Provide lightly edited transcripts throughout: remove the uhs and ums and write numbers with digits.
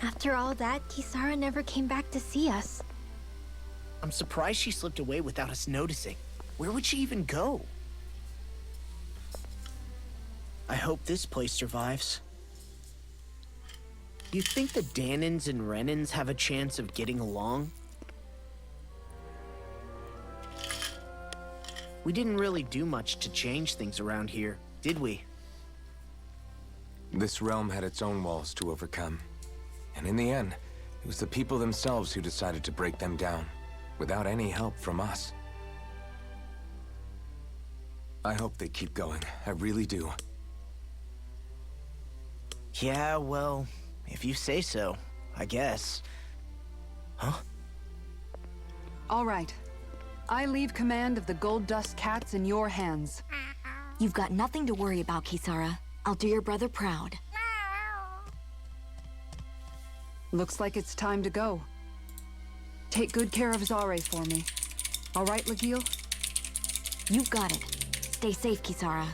After all that, Kisara never came back to see us. I'm surprised she slipped away without us noticing. Where would she even go? I hope this place survives. You think the Danins and Renins have a chance of getting along? We didn't really do much to change things around here, did we? This realm had its own walls to overcome. And in the end, it was the people themselves who decided to break them down, without any help from us. I hope they keep going. I really do. Yeah, well, if you say so, I guess. Huh? All right. I leave command of the Gold Dust Cats in your hands. You've got nothing to worry about, Kisara. I'll do your brother proud. Looks like it's time to go. Take good care of Zare for me. All right, Legil? You've got it. Stay safe, Kisara.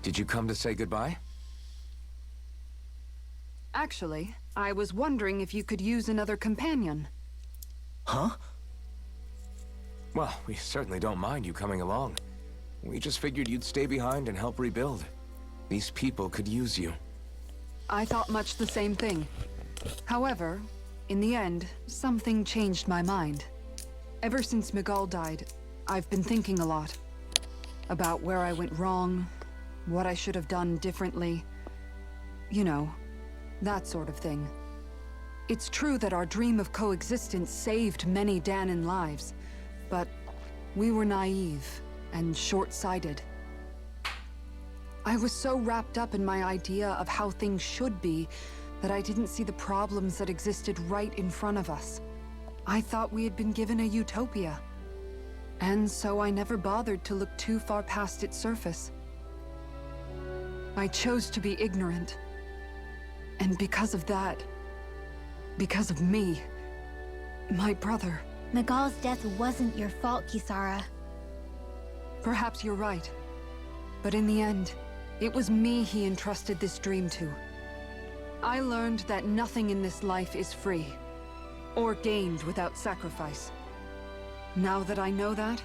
Did you come to say goodbye? Actually, I was wondering if you could use another companion. Huh? Well, we certainly don't mind you coming along. We just figured you'd stay behind and help rebuild. These people could use you. I thought much the same thing. However, in the end, something changed my mind. Ever since Miguel died, I've been thinking a lot. About where I went wrong, what I should have done differently. You know, that sort of thing. It's true that our dream of coexistence saved many Danin lives, but we were naive and short-sighted. I was so wrapped up in my idea of how things should be that I didn't see the problems that existed right in front of us. I thought we had been given a utopia. And so I never bothered to look too far past its surface. I chose to be ignorant. And because of that, because of me, my brother... Miguel's death wasn't your fault, Kisara. Perhaps you're right. But in the end, it was me he entrusted this dream to. I learned that nothing in this life is free, or gained without sacrifice. Now that I know that,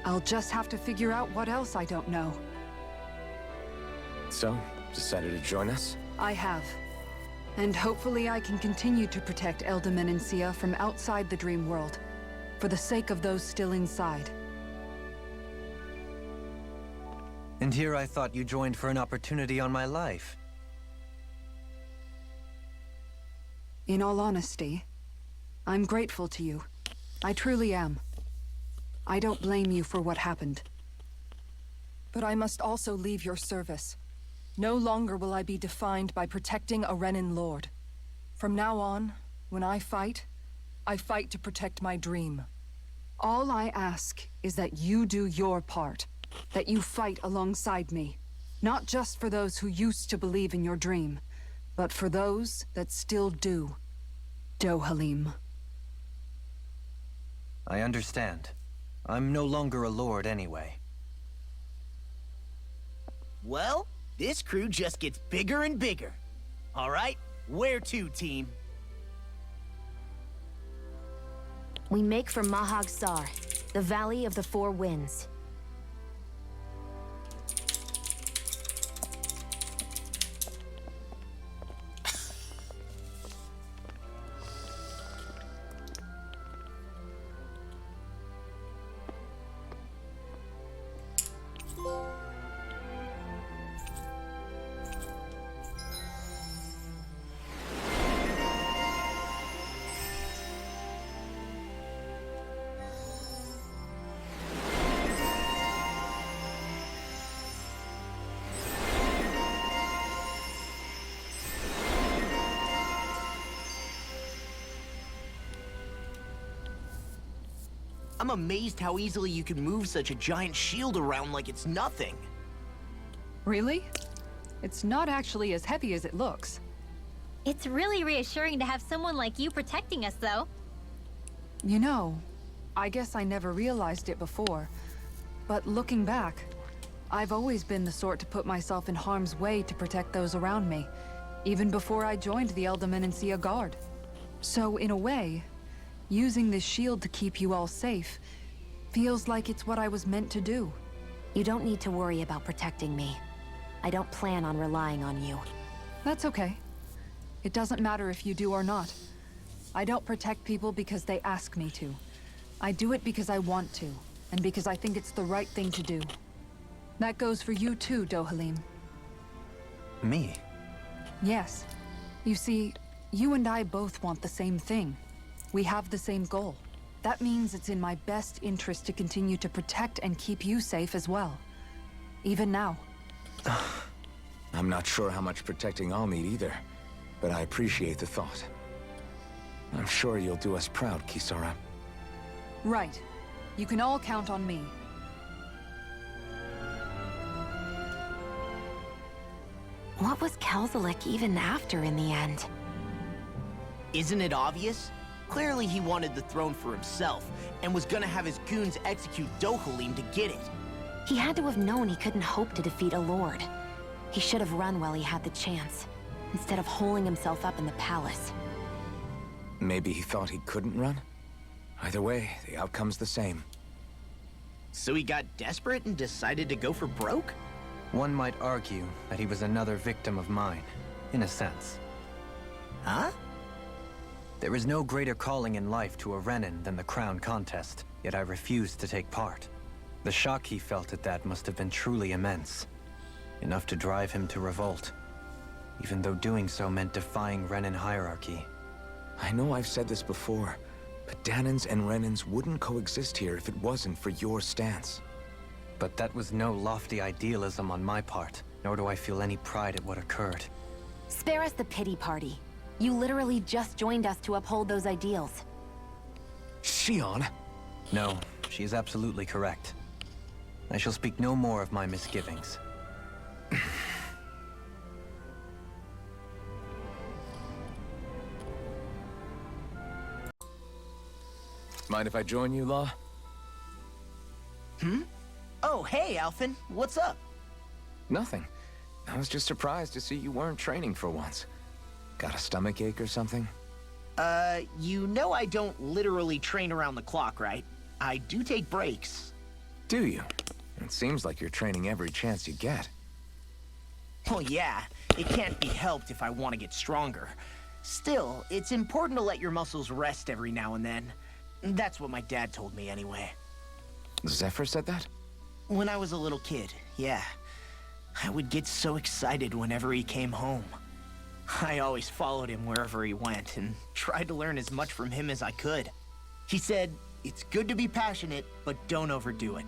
I'll just have to figure out what else I don't know. So, decided to join us? I have. And hopefully I can continue to protect Elda Menencia from outside the dream world, for the sake of those still inside. And here I thought you joined for an opportunity on my life. In all honesty, I'm grateful to you. I truly am. I don't blame you for what happened. But I must also leave your service. No longer will I be defined by protecting a Renin Lord. From now on, when I fight to protect my dream. All I ask is that you do your part, that you fight alongside me. Not just for those who used to believe in your dream, but for those that still do. Dohalim. I understand. I'm no longer a lord anyway. Well, this crew just gets bigger and bigger. All right, where to, team? We make for Mahag Sar, the Valley of the Four Winds. I'm amazed how easily you can move such a giant shield around like it's nothing. Really? It's not actually as heavy as it looks. It's really reassuring to have someone like you protecting us, though. You know, I guess I never realized it before, but looking back, I've always been the sort to put myself in harm's way to protect those around me, even before I joined the Elderman and Sea Guard. So in a way, using this shield to keep you all safe feels like it's what I was meant to do. You don't need to worry about protecting me. I don't plan on relying on you. That's okay. It doesn't matter if you do or not. I don't protect people because they ask me to. I do it because I want to, and because I think it's the right thing to do. That goes for you too, Dohalim. Me? Yes. You see, you and I both want the same thing. We have the same goal. That means it's in my best interest to continue to protect and keep you safe as well. Even now. I'm not sure how much protecting I'll need either, but I appreciate the thought. I'm sure you'll do us proud, Kisara. Right. You can all count on me. What was Kelzalik even after in the end? Isn't it obvious? Clearly he wanted the throne for himself, and was gonna have his goons execute Dohalim to get it. He had to have known he couldn't hope to defeat a lord. He should have run while he had the chance, instead of holding himself up in the palace. Maybe he thought he couldn't run? Either way, the outcome's the same. So he got desperate and decided to go for broke? One might argue that he was another victim of mine, in a sense. Huh? There is no greater calling in life to a Renin than the crown contest, yet I refused to take part. The shock he felt at that must have been truly immense. Enough to drive him to revolt, even though doing so meant defying Renin hierarchy. I know I've said this before, but Danans and Renins wouldn't coexist here if it wasn't for your stance. But that was no lofty idealism on my part, nor do I feel any pride at what occurred. Spare us the pity party. You literally just joined us to uphold those ideals. Shion? No, she is absolutely correct. I shall speak no more of my misgivings. Mind if I join you, Law? Oh, hey, Alphen. What's up? Nothing. I was just surprised to see you weren't training for once. Got a stomach ache or something? You know I don't literally train around the clock, right? I do take breaks. Do you? It seems like you're training every chance you get. Well, yeah, it can't be helped if I want to get stronger. Still, it's important to let your muscles rest every now and then. That's what my dad told me anyway. Zephyr said that? When I was a little kid, yeah. I would get so excited whenever he came home. I always followed him wherever he went and tried to learn as much from him as I could. He said, it's good to be passionate, but don't overdo it.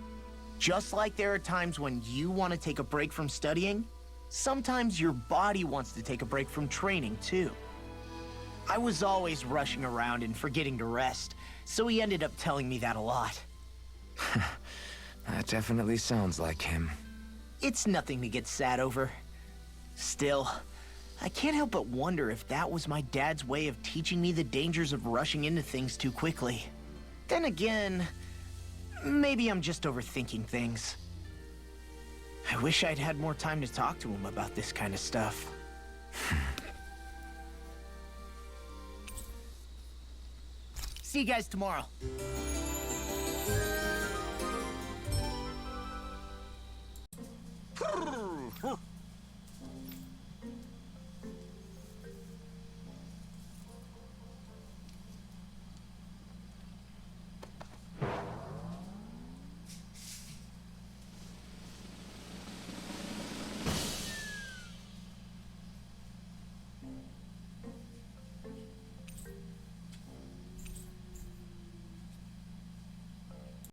Just like there are times when you want to take a break from studying, sometimes your body wants to take a break from training too. I was always rushing around and forgetting to rest, so he ended up telling me that a lot. That definitely sounds like him. It's nothing to get sad over. Still, I can't help but wonder if that was my dad's way of teaching me the dangers of rushing into things too quickly. Then again, maybe I'm just overthinking things. I wish I'd had more time to talk to him about this kind of stuff. See you guys tomorrow.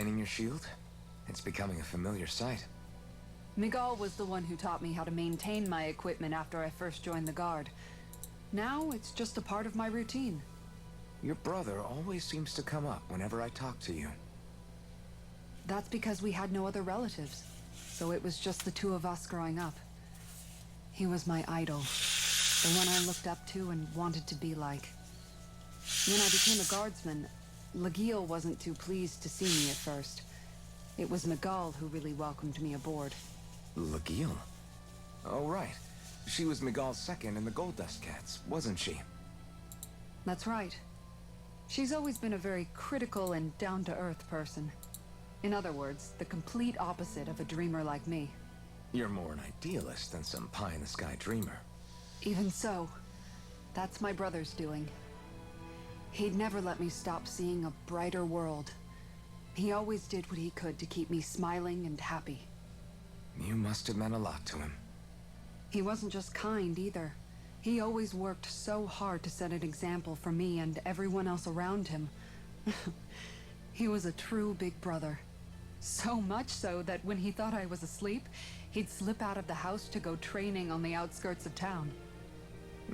In your shield? It's becoming a familiar sight. Miguel was the one who taught me how to maintain my equipment after I first joined the Guard. Now, it's just a part of my routine. Your brother always seems to come up whenever I talk to you. That's because we had no other relatives, so it was just the two of us growing up. He was my idol, the one I looked up to and wanted to be like. When I became a guardsman, Lagiel wasn't too pleased to see me at first. It was Miguel who really welcomed me aboard. Lagiel? Oh, right. She was Miguel's second in the Gold Dust Cats, wasn't she? That's right. She's always been a very critical and down-to-earth person. In other words, the complete opposite of a dreamer like me. You're more an idealist than some pie-in-the-sky dreamer. Even so, that's my brother's doing. He'd never let me stop seeing a brighter world. He always did what he could to keep me smiling and happy. You must have meant a lot to him. He wasn't just kind either. He always worked so hard to set an example for me and everyone else around him. He was a true big brother. So much so that when he thought I was asleep, he'd slip out of the house to go training on the outskirts of town.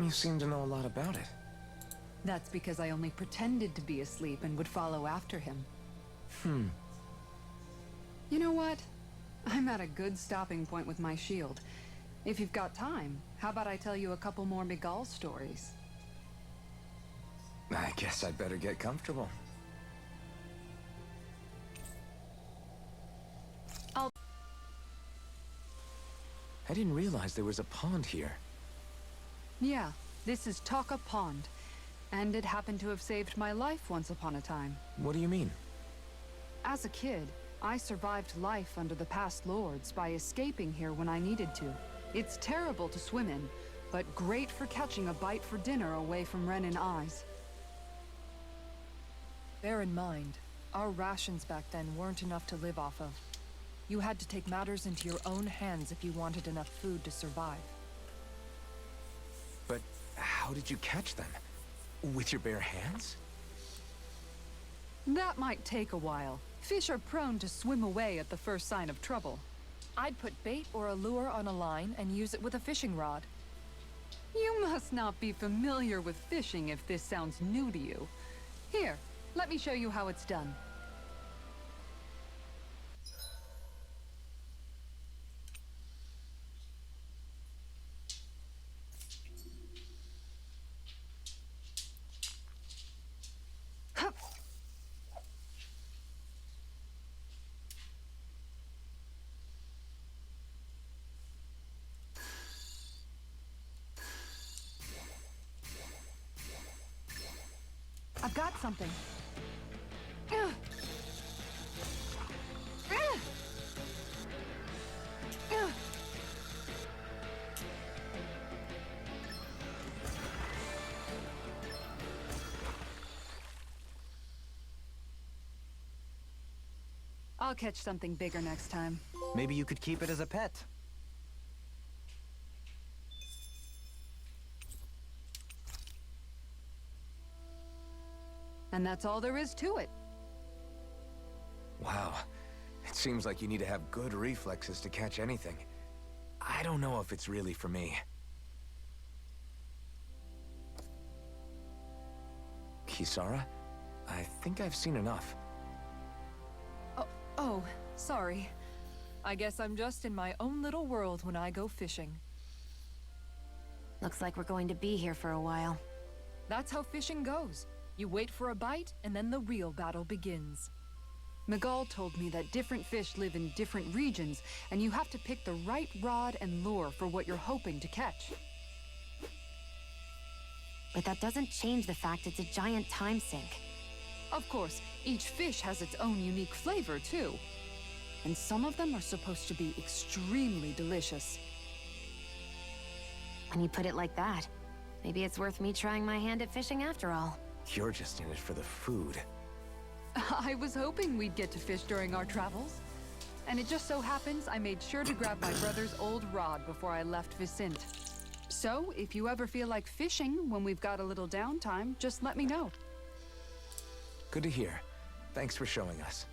You seem to know a lot about it. That's because I only pretended to be asleep and would follow after him. You know what? I'm at a good stopping point with my shield. If you've got time, how about I tell you a couple more Miguel stories? I guess I'd better get comfortable. I didn't realize there was a pond here. Yeah, this is Taka Pond. And it happened to have saved my life once upon a time. What do you mean? As a kid, I survived life under the past lords by escaping here when I needed to. It's terrible to swim in, but great for catching a bite for dinner away from Renin eyes. Bear in mind, our rations back then weren't enough to live off of. You had to take matters into your own hands if you wanted enough food to survive. But how did you catch them? With your bare hands? That might take a while. Fish are prone to swim away at the first sign of trouble. I'd put bait or a lure on a line and use it with a fishing rod. You must not be familiar with fishing if this sounds new to you. Here, let me show you how it's done. I've got something. I'll catch something bigger next time. Maybe you could keep it as a pet. And that's all there is to it. Wow. It seems like you need to have good reflexes to catch anything. I don't know if it's really for me. Kisara? I think I've seen enough. Oh, sorry. I guess I'm just in my own little world when I go fishing. Looks like we're going to be here for a while. That's how fishing goes. You wait for a bite, and then the real battle begins. Miguel told me that different fish live in different regions, and you have to pick the right rod and lure for what you're hoping to catch. But that doesn't change the fact it's a giant time sink. Of course, each fish has its own unique flavor, too. And some of them are supposed to be extremely delicious. When you put it like that, maybe it's worth me trying my hand at fishing after all. You're just in it for the food. I was hoping we'd get to fish during our travels. And it just so happens I made sure to grab my brother's old rod before I left Vicente. So, if you ever feel like fishing when we've got a little downtime, just let me know. Good to hear. Thanks for showing us.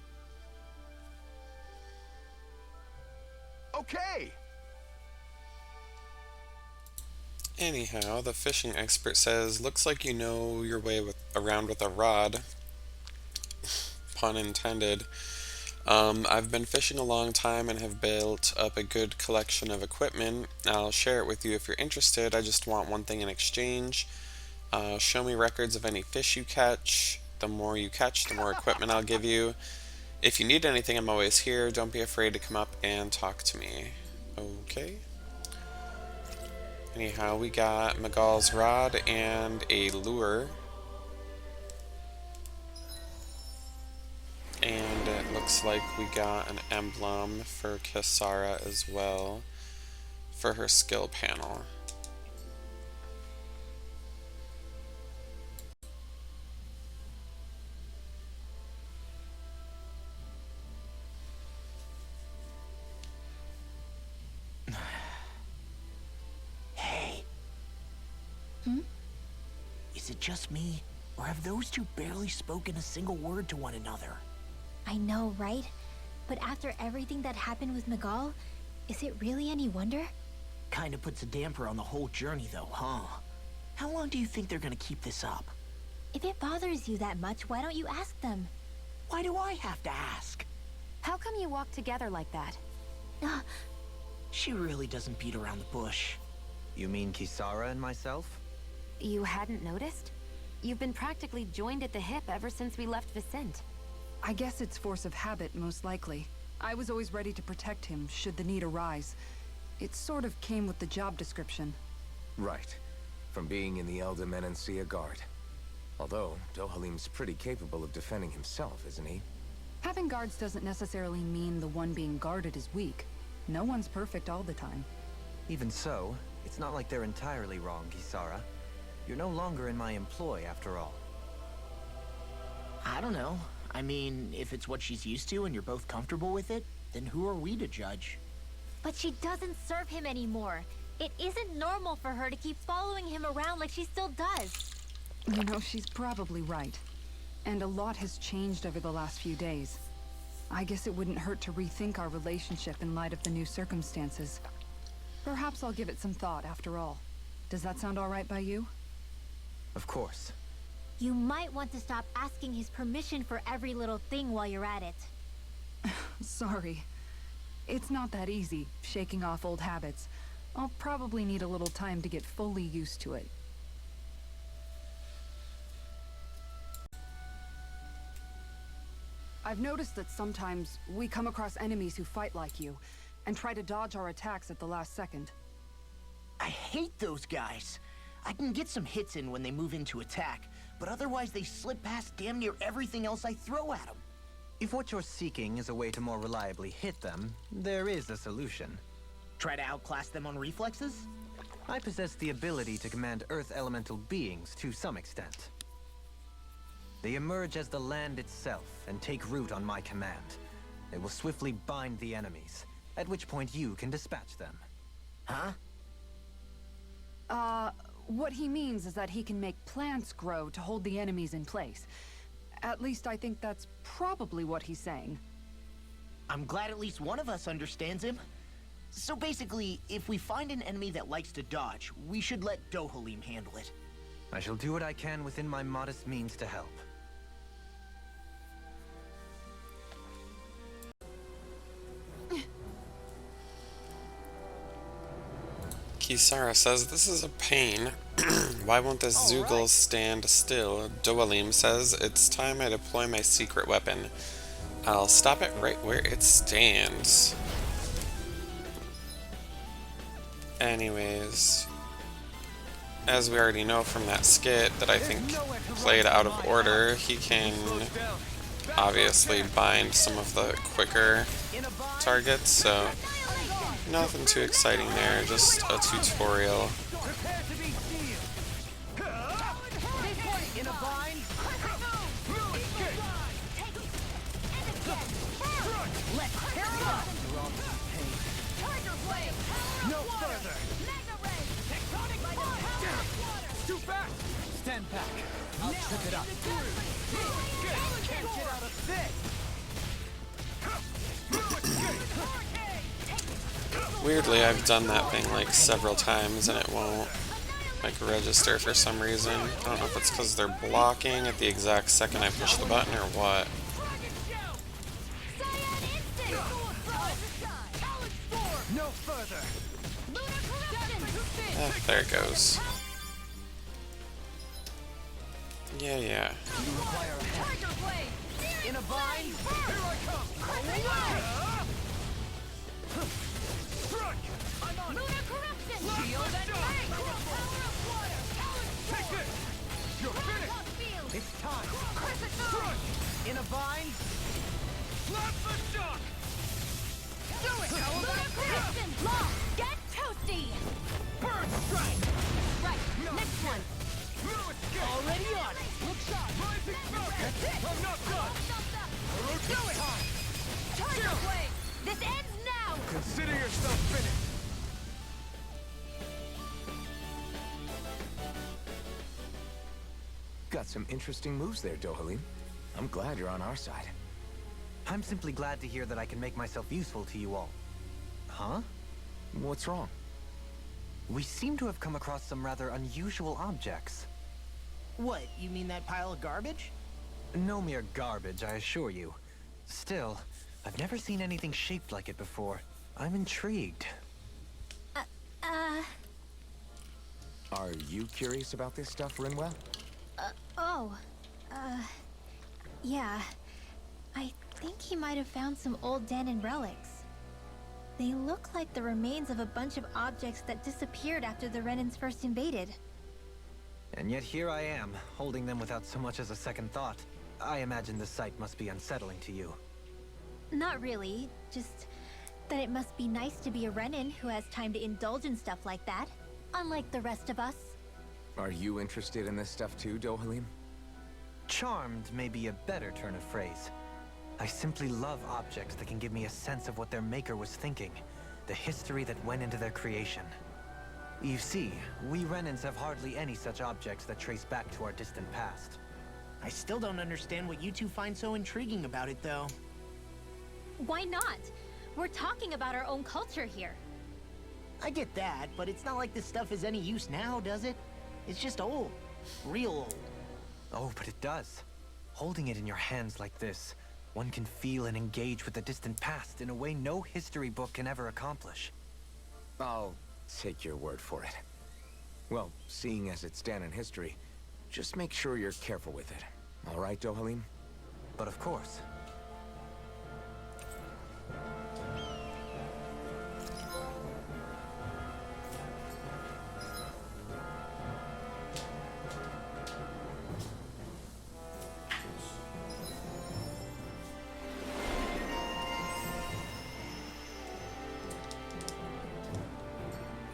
Okay! Anyhow, the fishing expert says, looks like you know your way around with a rod. Pun intended. I've been fishing a long time and have built up a good collection of equipment. I'll share it with you if you're interested. I just want one thing in exchange. Show me records of any fish you catch. The more you catch, the more equipment I'll give you. If you need anything, I'm always here. Don't be afraid to come up and talk to me. Okay. Anyhow, we got Miguel's rod and a lure. And it looks like we got an emblem for Kisara as well for her skill panel. Hey. Is it just me, or have those two barely spoken a single word to one another? I know, right? But after everything that happened with Miguel, is it really any wonder? Kinda puts a damper on the whole journey though, huh? How long do you think they're gonna keep this up? If it bothers you that much, why don't you ask them? Why do I have to ask? How come you walk together like that? She really doesn't beat around the bush. You mean Kisara and myself? You hadn't noticed? You've been practically joined at the hip ever since we left Vicente. I guess it's force of habit, most likely. I was always ready to protect him, should the need arise. It sort of came with the job description. Right. From being in the Elder Menancia Guard. Although, Dohalim's pretty capable of defending himself, isn't he? Having guards doesn't necessarily mean the one being guarded is weak. No one's perfect all the time. Even so, it's not like they're entirely wrong, Kisara. You're no longer in my employ, after all. I don't know. I mean, if it's what she's used to and you're both comfortable with it, then who are we to judge? But she doesn't serve him anymore. It isn't normal for her to keep following him around like she still does. You know, she's probably right. And a lot has changed over the last few days. I guess it wouldn't hurt to rethink our relationship in light of the new circumstances. Perhaps I'll give it some thought after all. Does that sound all right by you? Of course. You might want to stop asking his permission for every little thing while you're at it. Sorry. It's not that easy, shaking off old habits. I'll probably need a little time to get fully used to it. I've noticed that sometimes we come across enemies who fight like you, and try to dodge our attacks at the last second. I hate those guys. I can get some hits in when they move into attack, but otherwise they slip past damn near everything else I throw at them. If what you're seeking is a way to more reliably hit them, there is a solution. Try to outclass them on reflexes? I possess the ability to command Earth elemental beings to some extent. They emerge as the land itself and take root on my command. They will swiftly bind the enemies, at which point you can dispatch them. Huh? What he means is that he can make plants grow to hold the enemies in place. At least I think that's probably what he's saying. I'm glad at least one of us understands him. So basically, if we find an enemy that likes to dodge, we should let Dohalim handle it. I shall do what I can within my modest means to help. Kisara says, "This is a pain. Why won't the Zeugles stand still?" Dohalim says, "It's time I deploy my secret weapon. I'll stop it right where it stands." Anyways, as we already know from that skit that I think played out of order, he can obviously bind some of the quicker targets, so nothing too exciting there, just a tutorial. Stand back. I'll trip it up. Can't get out of this. Weirdly, I've done that thing like several times and it won't like register for some reason. I don't know if it's because they're blocking at the exact second I push the button or what. No further. There it goes. Yeah. You require a hand. In a bind. Here I come. Strike. I'm on. Shield and bang. Take this. You're finished. It's time. Strike. In a bind. Slap the shock. Do it. Law, get toasty! Burn strike. Right, next one. No escape. Already on it. Look shot. Rising falcon. I'm not done. Do it. Charger blade! This ends now! Consider yourself finished. Got some interesting moves there, Dohalim. I'm glad you're on our side. I'm simply glad to hear that I can make myself useful to you all. Huh? What's wrong? We seem to have come across some rather unusual objects. What, you mean that pile of garbage? No mere garbage, I assure you. Still, I've never seen anything shaped like it before. I'm intrigued. Are you curious about this stuff, Rinwell? Yeah. I think he might have found some old Danon relics. They look like the remains of a bunch of objects that disappeared after the Renans first invaded. And yet here I am, holding them without so much as a second thought. I imagine the sight must be unsettling to you. Not really, just that it must be nice to be a Renan who has time to indulge in stuff like that, unlike the rest of us. Are you interested in this stuff too, Dohalim? Charmed may be a better turn of phrase. I simply love objects that can give me a sense of what their maker was thinking, the history that went into their creation. You see, we Renans have hardly any such objects that trace back to our distant past. I still don't understand what you two find so intriguing about it, though. Why not? We're talking about our own culture here. I get that, but it's not like this stuff is any use now, does it? It's just old. Real old. Oh, but it does. Holding it in your hands like this, one can feel and engage with the distant past in a way no history book can ever accomplish. I'll take your word for it. Well, seeing as it's Danon history, just make sure you're careful with it. All right, Dohalim? But of course.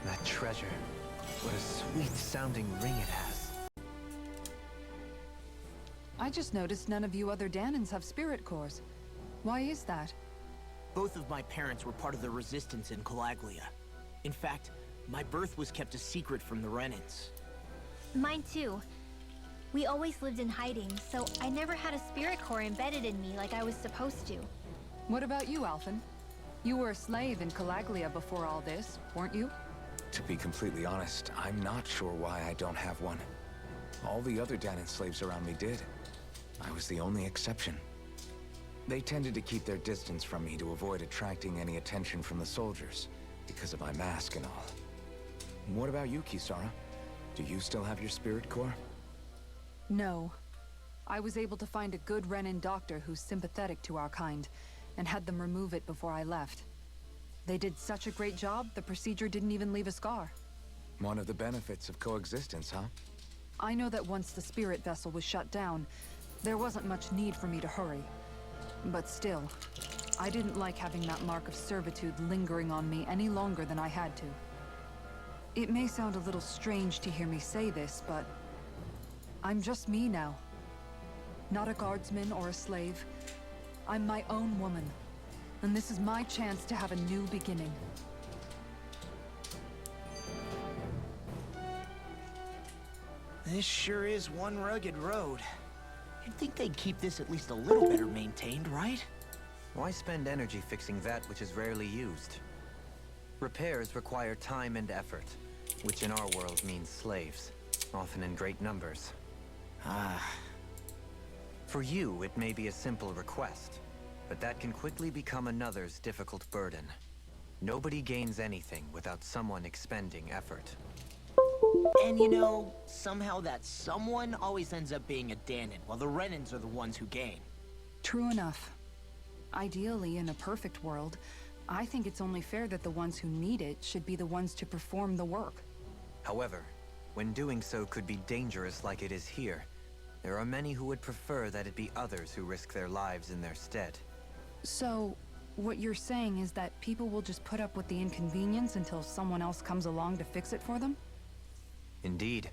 That treasure. What a sweet-sounding ring it has. I just noticed none of you other Danons have spirit cores. Why is that? Both of my parents were part of the resistance in Calaglia. In fact, my birth was kept a secret from the Renans. Mine too. We always lived in hiding, so I never had a spirit core embedded in me like I was supposed to. What about you, Alphen? You were a slave in Calaglia before all this, weren't you? To be completely honest, I'm not sure why I don't have one. All the other Danon slaves around me did. I was the only exception. They tended to keep their distance from me to avoid attracting any attention from the soldiers, because of my mask and all. What about you, Kisara? Do you still have your spirit core? No. I was able to find a good Renan doctor who's sympathetic to our kind, and had them remove it before I left. They did such a great job, the procedure didn't even leave a scar. One of the benefits of coexistence, huh? I know that once the spirit vessel was shut down, there wasn't much need for me to hurry. But still, I didn't like having that mark of servitude lingering on me any longer than I had to. It may sound a little strange to hear me say this, but I'm just me now. Not a guardsman or a slave. I'm my own woman. And this is my chance to have a new beginning. This sure is one rugged road. You'd think they'd keep this at least a little better maintained, right? Why spend energy fixing that which is rarely used? Repairs require time and effort, which in our world means slaves, often in great numbers. For you, it may be a simple request, but that can quickly become another's difficult burden. Nobody gains anything without someone expending effort. And you know, somehow that someone always ends up being a Danon, while the Renans are the ones who gain. True enough. Ideally, in a perfect world, I think it's only fair that the ones who need it should be the ones to perform the work. However, when doing so could be dangerous like it is here, there are many who would prefer that it be others who risk their lives in their stead. So, what you're saying is that people will just put up with the inconvenience until someone else comes along to fix it for them? Indeed.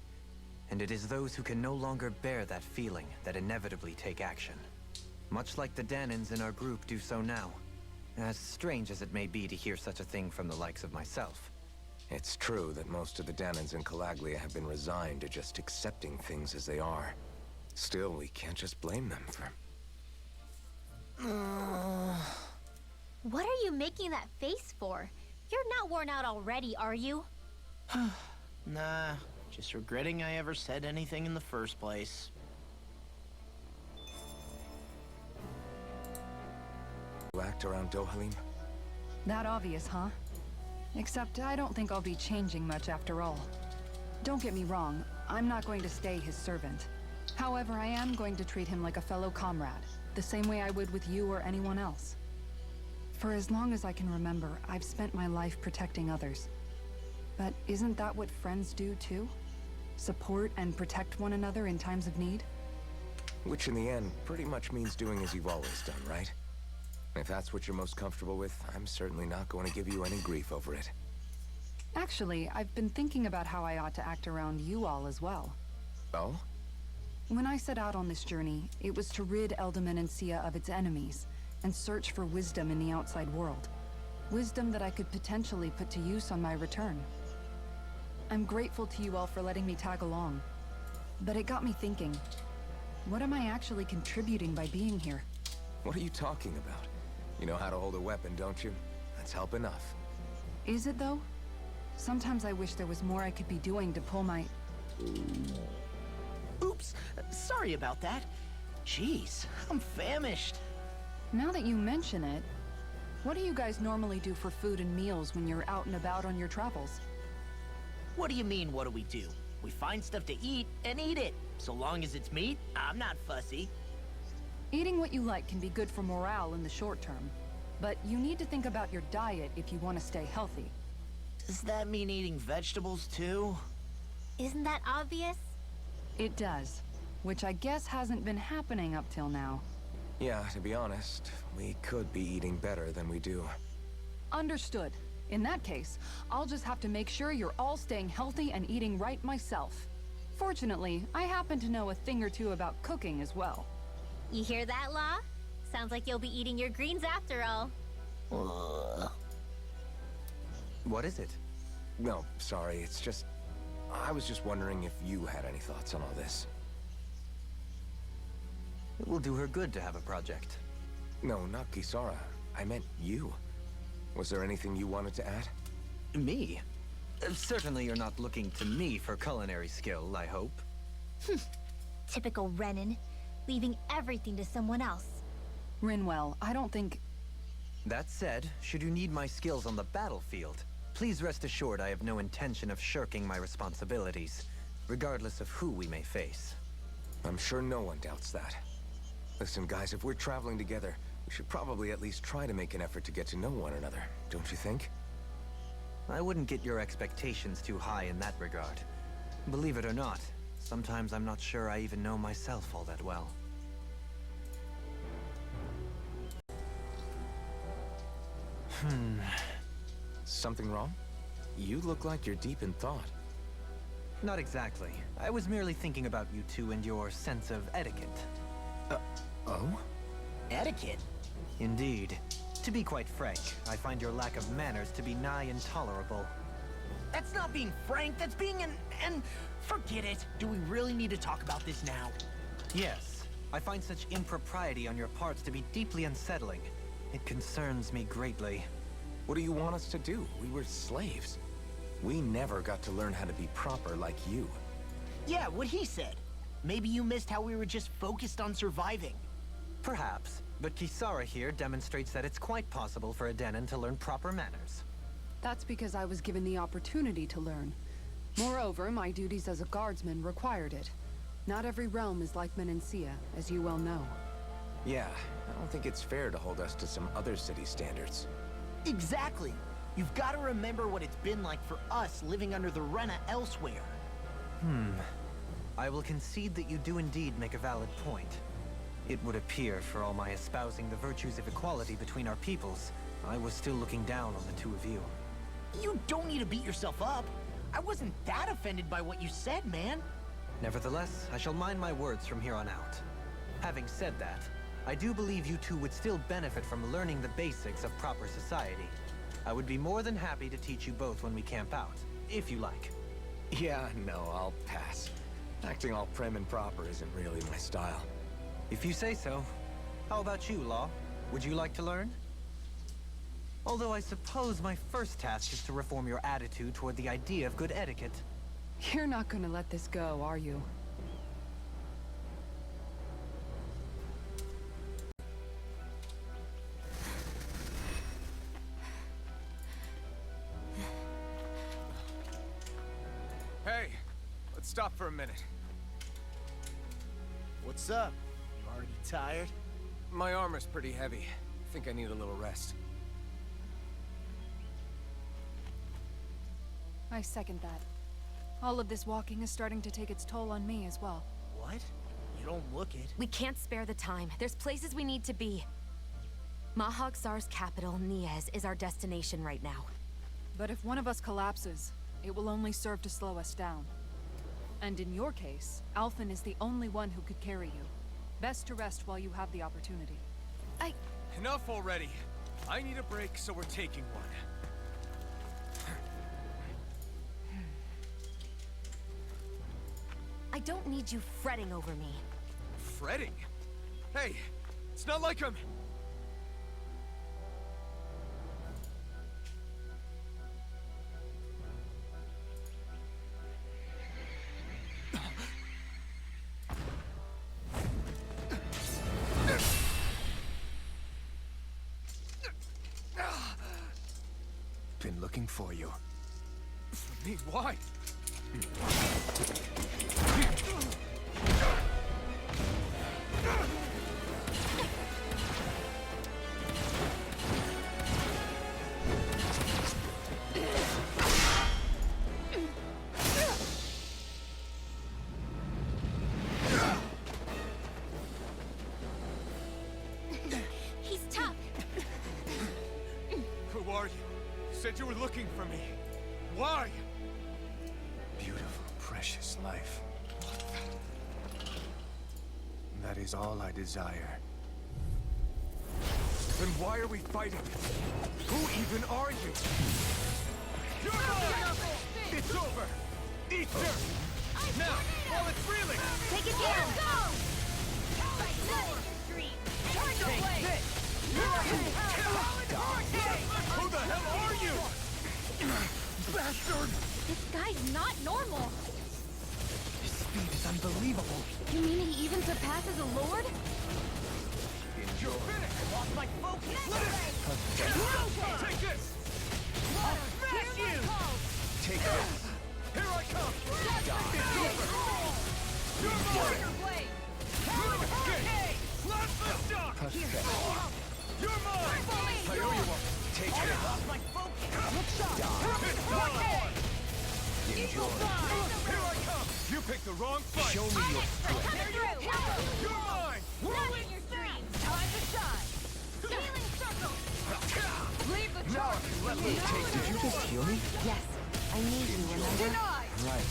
And it is those who can no longer bear that feeling that inevitably take action. Much like the Danons in our group do so now. As strange as it may be to hear such a thing from the likes of myself. It's true that most of the Danons in Calaglia have been resigned to just accepting things as they are. Still, we can't just blame them for... What are you making that face for? You're not worn out already, are you? Nah, just regretting I ever said anything in the first place. You act around Dohalim? That obvious, huh? Except I don't think I'll be changing much after all. Don't get me wrong, I'm not going to stay his servant. However, I am going to treat him like a fellow comrade, the same way I would with you or anyone else. For as long as I can remember, I've spent my life protecting others. But isn't that what friends do too? Support and protect one another in times of need? Which in the end pretty much means doing as you've always done, right? If that's what you're most comfortable with, I'm certainly not going to give you any grief over it. Actually, I've been thinking about how I ought to act around you all as well. Oh? When I set out on this journey, it was to rid Eldaman and Sia of its enemies, and search for wisdom in the outside world. Wisdom that I could potentially put to use on my return. I'm grateful to you all for letting me tag along. But it got me thinking, what am I actually contributing by being here? What are you talking about? You know how to hold a weapon, don't you? That's help enough. Is it though? Sometimes I wish there was more I could be doing to pull my... Oops, sorry about that. Jeez, I'm famished. Now that you mention it, what do you guys normally do for food and meals when you're out and about on your travels? What do you mean, what do we do? We find stuff to eat and eat it. So long as it's meat, I'm not fussy. Eating what you like can be good for morale in the short term, but you need to think about your diet if you want to stay healthy. Does that mean eating vegetables too? Isn't that obvious? It does, which I guess hasn't been happening up till now. Yeah, to be honest, we could be eating better than we do. Understood. In that case, I'll just have to make sure you're all staying healthy and eating right myself. Fortunately, I happen to know a thing or two about cooking as well. You hear that, Law? Sounds like you'll be eating your greens after all. What is it? No, sorry, it's just... I was just wondering if you had any thoughts on all this. It will do her good to have a project. No, not Kisara. I meant you. Was there anything you wanted to add? Me? Certainly you're not looking to me for culinary skill, I hope. Typical Renan, leaving everything to someone else. Rinwell, I don't think... That said, should you need my skills on the battlefield, please rest assured I have no intention of shirking my responsibilities, regardless of who we may face. I'm sure no one doubts that. Listen, guys, if we're traveling together, we should probably at least try to make an effort to get to know one another, don't you think? I wouldn't get your expectations too high in that regard. Believe it or not, sometimes I'm not sure I even know myself all that well. Something wrong? You look like you're deep in thought. Not exactly. I was merely thinking about you two and your sense of etiquette. Oh? Etiquette? Indeed. To be quite frank, I find your lack of manners to be nigh intolerable. That's not being frank, that's being and forget it. Do we really need to talk about this now? Yes. I find such impropriety on your parts to be deeply unsettling. It concerns me greatly. What do you want us to do? We were slaves. We never got to learn how to be proper like you. Yeah, what he said. Maybe you missed how we were just focused on surviving. Perhaps, but Kisara here demonstrates that it's quite possible for a Danon to learn proper manners. That's because I was given the opportunity to learn. Moreover, my duties as a guardsman required it. Not every realm is like Menancia, as you well know. Yeah, I don't think it's fair to hold us to some other city standards. Exactly. You've got to remember what it's been like for us living under the Rena elsewhere. I will concede that you do indeed make a valid point. It would appear, for all my espousing the virtues of equality between our peoples, I was still looking down on the two of you. You don't need to beat yourself up. I wasn't that offended by what you said, man. Nevertheless, I shall mind my words from here on out. Having said that, I do believe you two would still benefit from learning the basics of proper society. I would be more than happy to teach you both when we camp out, if you like. Yeah, no, I'll pass. Acting all prim and proper isn't really my style. If you say so. How about you, Law? Would you like to learn? Although I suppose my first task is to reform your attitude toward the idea of good etiquette. You're not gonna let this go, are you? Hey, let's stop for a minute. What's up? You already tired? My armor's pretty heavy. I think I need a little rest. I second that. All of this walking is starting to take its toll on me as well. What? You don't look it. We can't spare the time. There's places we need to be. Mahag-Sar's capital, Niez, is our destination right now. But if one of us collapses, it will only serve to slow us down. And in your case, Alphen is the only one who could carry you. Best to rest while you have the opportunity. Enough already. I need a break, so we're taking one. I don't need you fretting over me. Fretting? Hey, it's not like I'm... Been looking for you. For me, why? He's tough. Who are you? You said you were looking for me. Why? Beautiful, precious life. That is all I desire. Then why are we fighting? Who even are you? You're mine! It's over! Eat dirt! Now, while it's reeling! Take it down. Go! Take this! Who the hell are you? Bastard! This guy's not normal. His speed is unbelievable. You mean he even surpasses a lord? You're finished! I lost my focus. Take this! Smash you! Take this! Here I come! It's over! You're mine! You escape! Slap the shock! You're mine! I owe you one! Take I this! lost my focus. It's time! Enjoy! Here I come! You picked the wrong fight! Show me your strength! You're mine! Whirling your dreams. Time to shine. Healing circle. Leave the Now charge. let me take this! Did you just heal me? Yes. I need you, remember? Right.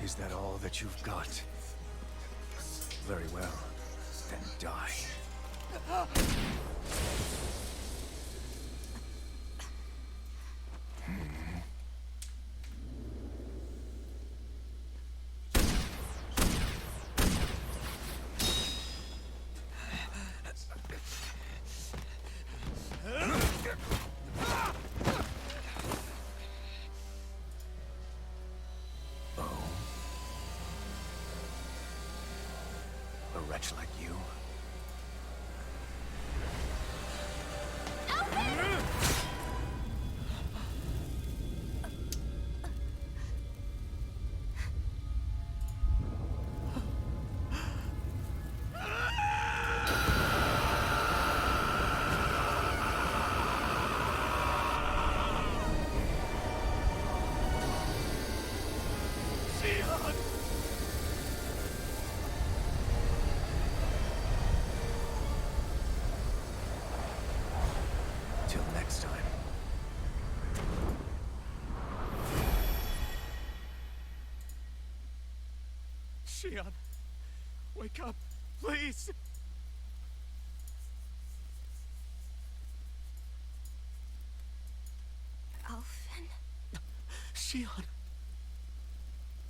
Is that all that you've got? Very well. Then die. A wretch like you? Till next time. Shion, wake up, please! Alphen? Shion!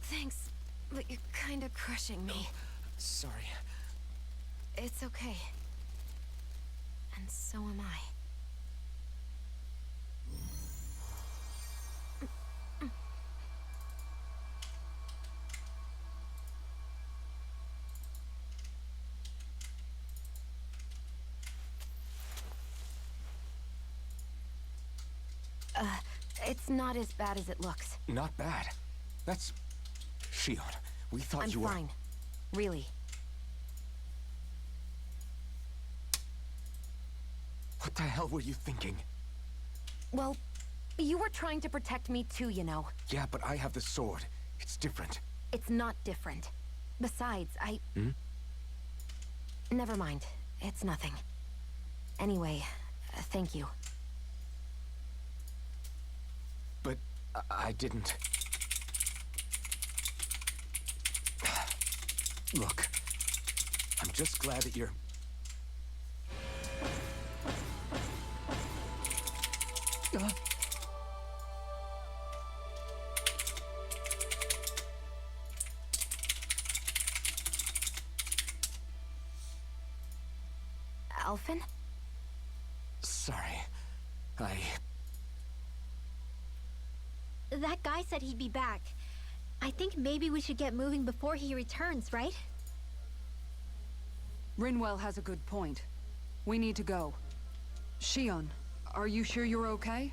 Thanks, but you're kinda crushing me. Sorry. It's okay. And so am I. It's not as bad as it looks. Not bad. That's... Shion, we thought I'm you were... fine. Really. What the hell were you thinking? Well, you were trying to protect me too, you know. Yeah, but I have the sword. It's different. It's not different. Besides, Never mind. It's nothing. Anyway, thank you. But I didn't... Look, I'm just glad that you're... Alphen? Sorry. That guy said he'd be back. I think maybe we should get moving before he returns, right? Rinwell has a good point. We need to go. Shion, are you sure you're okay?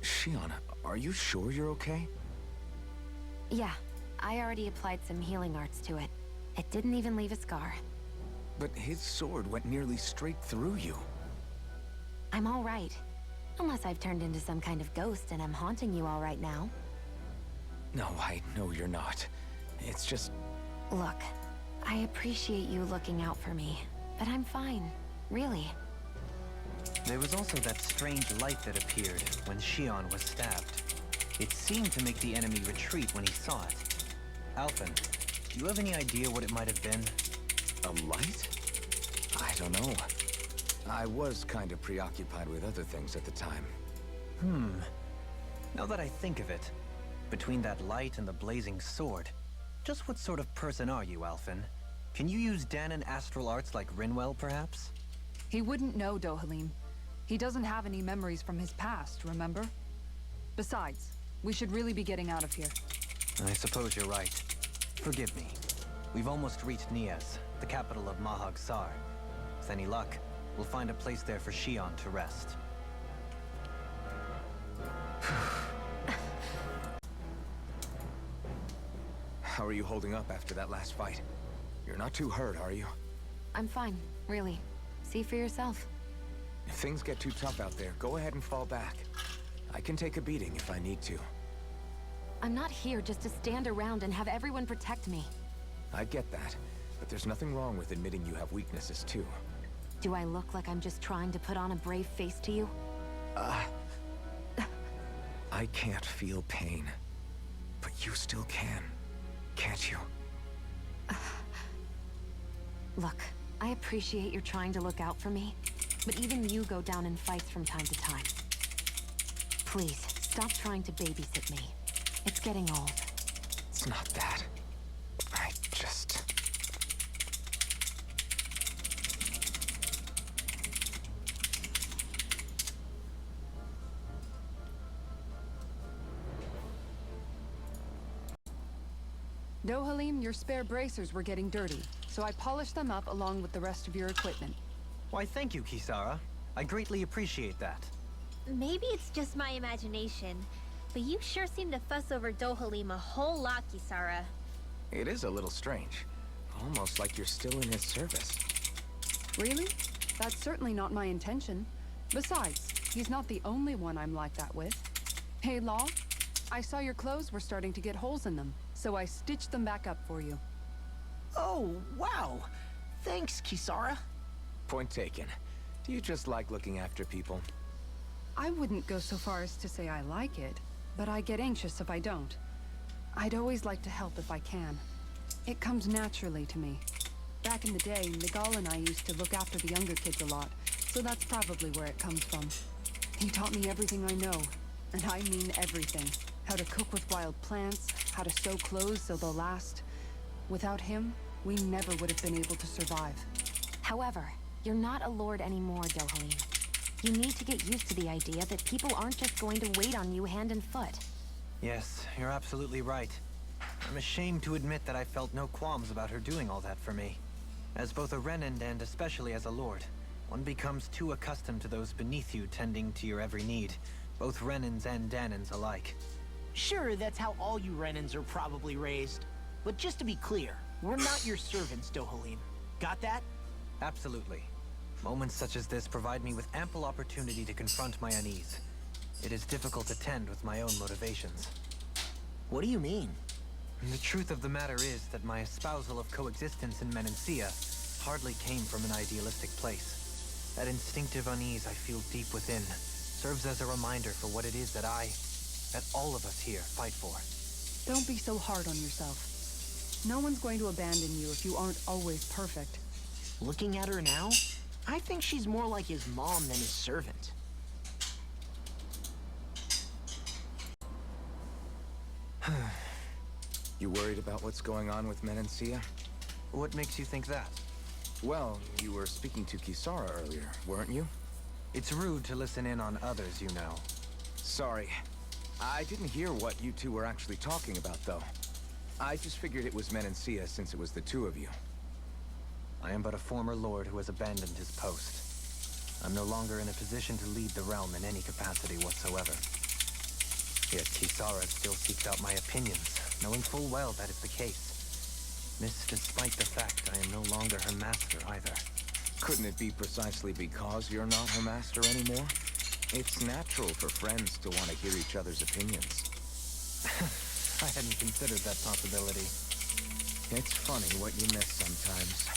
Shion, are you sure you're okay? Yeah, I already applied some healing arts to it. It didn't even leave a scar. But his sword went nearly straight through you. I'm all right. Unless I've turned into some kind of ghost and I'm haunting you all right now. No, I know you're not. It's just... Look, I appreciate you looking out for me, but I'm fine. Really. There was also that strange light that appeared when Shion was stabbed. It seemed to make the enemy retreat when he saw it. Alphen, do you have any idea what it might have been? A light? I don't know. I was kind of preoccupied with other things at the time. Now that I think of it, between that light and the blazing sword, just what sort of person are you, Alphen? Can you use Danon astral arts like Rinwell, perhaps? He wouldn't know, Dohalim. He doesn't have any memories from his past, remember? Besides, we should really be getting out of here. I suppose you're right. Forgive me. We've almost reached Nias, the capital of Mahag Sar. With any luck, we'll find a place there for Shion to rest. How are you holding up after that last fight? You're not too hurt, are you? I'm fine, really. See for yourself. If things get too tough out there, go ahead and fall back. I can take a beating if I need to. I'm not here just to stand around and have everyone protect me. I get that. but there's nothing wrong with admitting you have weaknesses too. Do I look like I'm just trying to put on a brave face to you? I can't feel pain, but you still can, can't you? Look, I appreciate you're trying to look out for me, but even you go down in fights from time to time. Please, stop trying to babysit me. It's getting old. It's not that. I just... Dohalim, your spare bracers were getting dirty, so I polished them up along with the rest of your equipment. Why, thank you, Kisara. I greatly appreciate that. Maybe it's just my imagination, but you sure seem to fuss over Dohalim a whole lot, Kisara. It is a little strange. Almost like you're still in his service. Really? That's certainly not my intention. Besides, he's not the only one I'm like that with. Hey, Law, I saw your clothes were starting to get holes in them, so I stitched them back up for you. Oh, wow. Thanks, Kisara. Point taken. Do you just like looking after people? I wouldn't go so far as to say I like it, but I get anxious if I don't. I'd always like to help if I can. It comes naturally to me. Back in the day, Miguel and I used to look after the younger kids a lot, so that's probably where it comes from. He taught me everything I know, and I mean everything. How to cook with wild plants, how to sew clothes so they'll last. Without him, we never would have been able to survive. However, you're not a lord anymore, Dohalim. You need to get used to the idea that people aren't just going to wait on you hand and foot. Yes, you're absolutely right. I'm ashamed to admit that I felt no qualms about her doing all that for me. As both a Renan and especially as a lord, one becomes too accustomed to those beneath you tending to your every need, both Renans and Danans alike. Sure, that's how all you Renans are probably raised. But just to be clear, we're not your servants, Dohalim. Got that? Absolutely. Moments such as this provide me with ample opportunity to confront my unease. It is difficult to tend with my own motivations. What do you mean? The truth of the matter is that my espousal of coexistence in Menancia hardly came from an idealistic place. That instinctive unease I feel deep within serves as a reminder for what it is that all of us here fight for. Don't be so hard on yourself. No one's going to abandon you if you aren't always perfect. Looking at her now, I think she's more like his mom than his servant. You worried about what's going on with Menancia? What makes you think that? Well, you were speaking to Kisara earlier, weren't you? It's rude to listen in on others, you know. Sorry. I didn't hear what you two were actually talking about, though. I just figured it was Menancia since it was the two of you. I am but a former lord who has abandoned his post. I'm no longer in a position to lead the realm in any capacity whatsoever. Yet Kisara still seeks out my opinions, knowing full well that is the case. This despite the fact I am no longer her master either. Couldn't it be precisely because you're not her master anymore? It's natural for friends to want to hear each other's opinions. I hadn't considered that possibility. It's funny what you miss sometimes.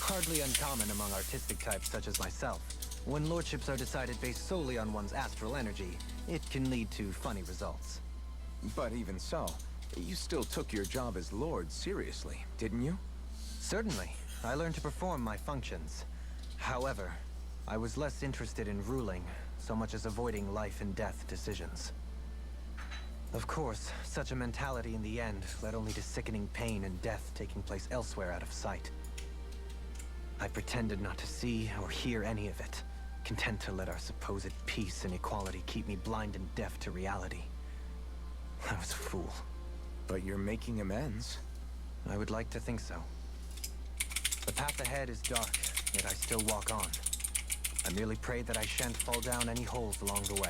Hardly uncommon among artistic types such as myself. When lordships are decided based solely on one's astral energy, it can lead to funny results. But even so, you still took your job as lord seriously, didn't you? Certainly. I learned to perform my functions. However, I was less interested in ruling, so much as avoiding life and death decisions. Of course, such a mentality in the end led only to sickening pain and death taking place elsewhere out of sight. I pretended not to see or hear any of it, content to let our supposed peace and equality keep me blind and deaf to reality. I was a fool. But you're making amends. I would like to think so. The path ahead is dark, yet I still walk on. I merely pray that I shan't fall down any holes along the way.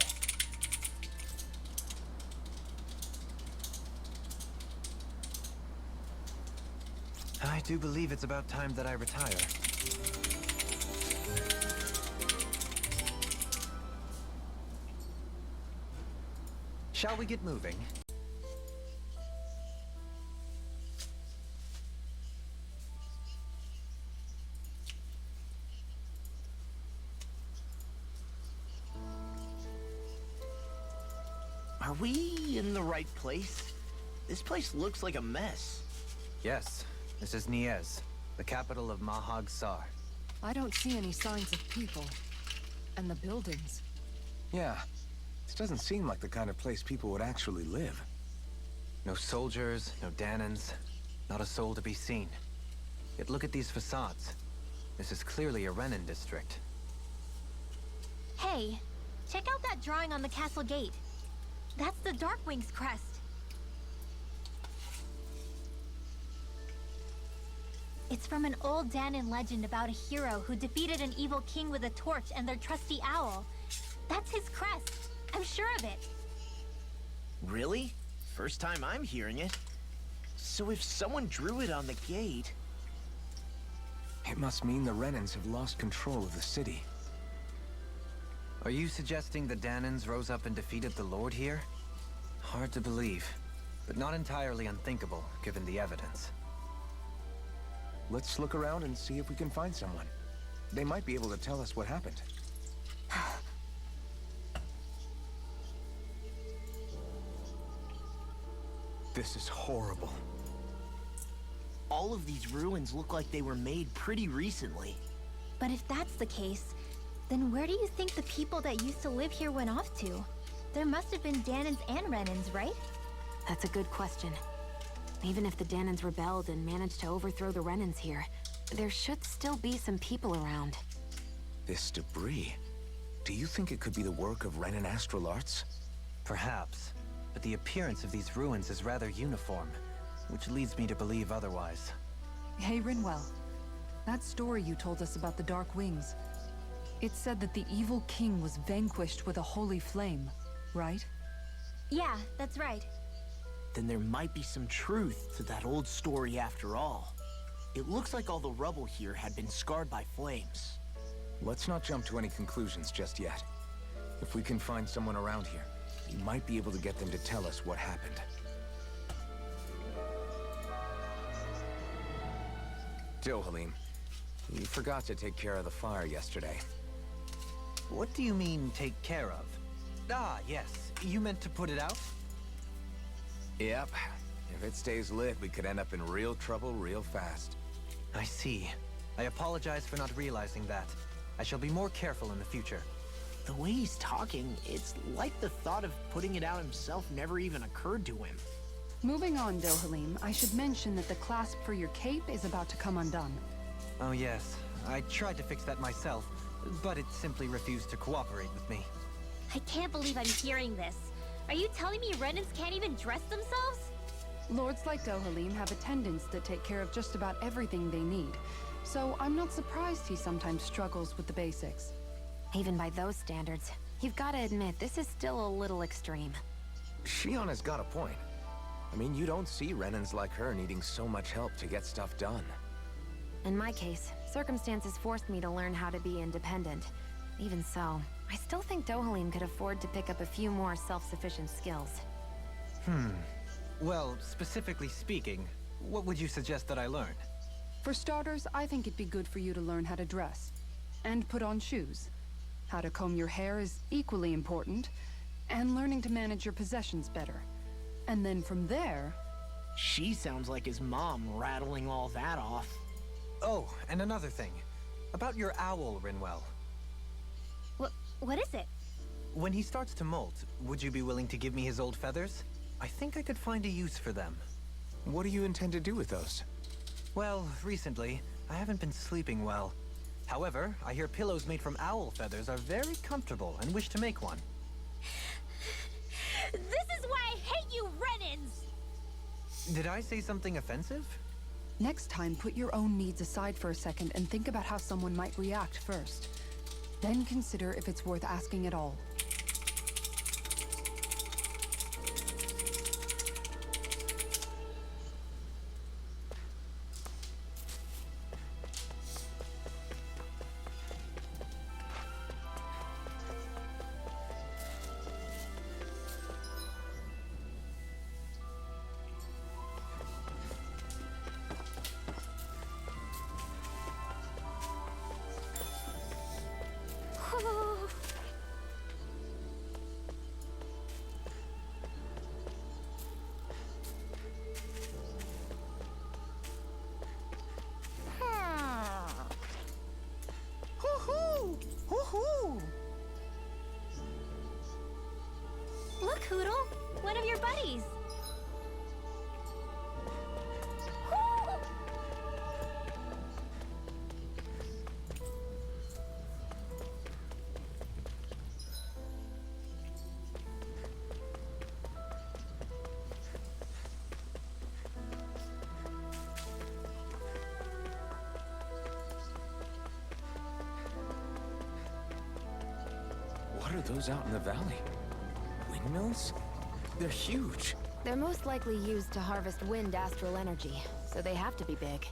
I do believe it's about time that I retire. Shall we get moving? the right place? This place looks like a mess. Yes, this is Niez, the capital of Mahag Sar. I don't see any signs of people. And the buildings. Yeah, this doesn't seem like the kind of place people would actually live. No soldiers, no Danans, not a soul to be seen. Yet look at these facades. This is clearly a Renin district. Hey, check out that drawing on the castle gate. That's the Darkwing's crest. It's from an old Danon legend about a hero who defeated an evil king with a torch and their trusty owl. That's his crest. I'm sure of it. Really? First time I'm hearing it. So if someone drew it on the gate... It must mean the Renins have lost control of the city. Are you suggesting the Danans rose up and defeated the Lord here? Hard to believe, but not entirely unthinkable, given the evidence. Let's look around and see if we can find someone. They might be able to tell us what happened. This is horrible. All of these ruins look like they were made pretty recently. But if that's the case, then where do you think the people that used to live here went off to? There must have been Danons and Renins, right? That's a good question. Even if the Danons rebelled and managed to overthrow the Renins here, there should still be some people around. This debris... Do you think it could be the work of Renin astral arts? Perhaps, but the appearance of these ruins is rather uniform, which leads me to believe otherwise. Hey, Rinwell. That story you told us about the Dark Wings. It said that the evil king was vanquished with a holy flame, right? Yeah, that's right. Then there might be some truth to that old story after all. It looks like all the rubble here had been scarred by flames. Let's not jump to any conclusions just yet. If we can find someone around here, we might be able to get them to tell us what happened. Dohalim, you forgot to take care of the fire yesterday. What do you mean, take care of? Ah, yes. You meant to put it out? Yep. If it stays lit, we could end up in real trouble real fast. I see. I apologize for not realizing that. I shall be more careful in the future. The way he's talking, it's like the thought of putting it out himself never even occurred to him. Moving on, Dohalim, I should mention that the clasp for your cape is about to come undone. Oh yes, I tried to fix that myself, but it simply refused to cooperate with me. I can't believe I'm hearing this. Are you telling me Renins can't even dress themselves? Lords like Dohalim have attendants that take care of just about everything they need, so I'm not surprised he sometimes struggles with the basics. Even by those standards, you've got to admit this is still a little extreme. Shion has got a point. I mean, you don't see Renins like her needing so much help to get stuff done. In my case, circumstances forced me to learn how to be independent. Even so, I still think Dohalim could afford to pick up a few more self-sufficient skills. Well, specifically speaking, what would you suggest that I learn? For starters, I think it'd be good for you to learn how to dress. And put on shoes. How to comb your hair is equally important. And learning to manage your possessions better. And then from there... She sounds like his mom rattling all that off. Oh, and another thing. About your owl, Rinwell. What is it? When he starts to molt, would you be willing to give me his old feathers? I think I could find a use for them. What do you intend to do with those? Well, recently, I haven't been sleeping well. However, I hear pillows made from owl feathers are very comfortable and wish to make one. This is why I hate you, Renins! Did I say something offensive? Next time, put your own needs aside for a second and think about how someone might react first. Then consider if it's worth asking at all. Poodle? One of your buddies. What are those out in the valley? Windmills? They're huge. They're most likely used to harvest wind astral energy, so they have to be big.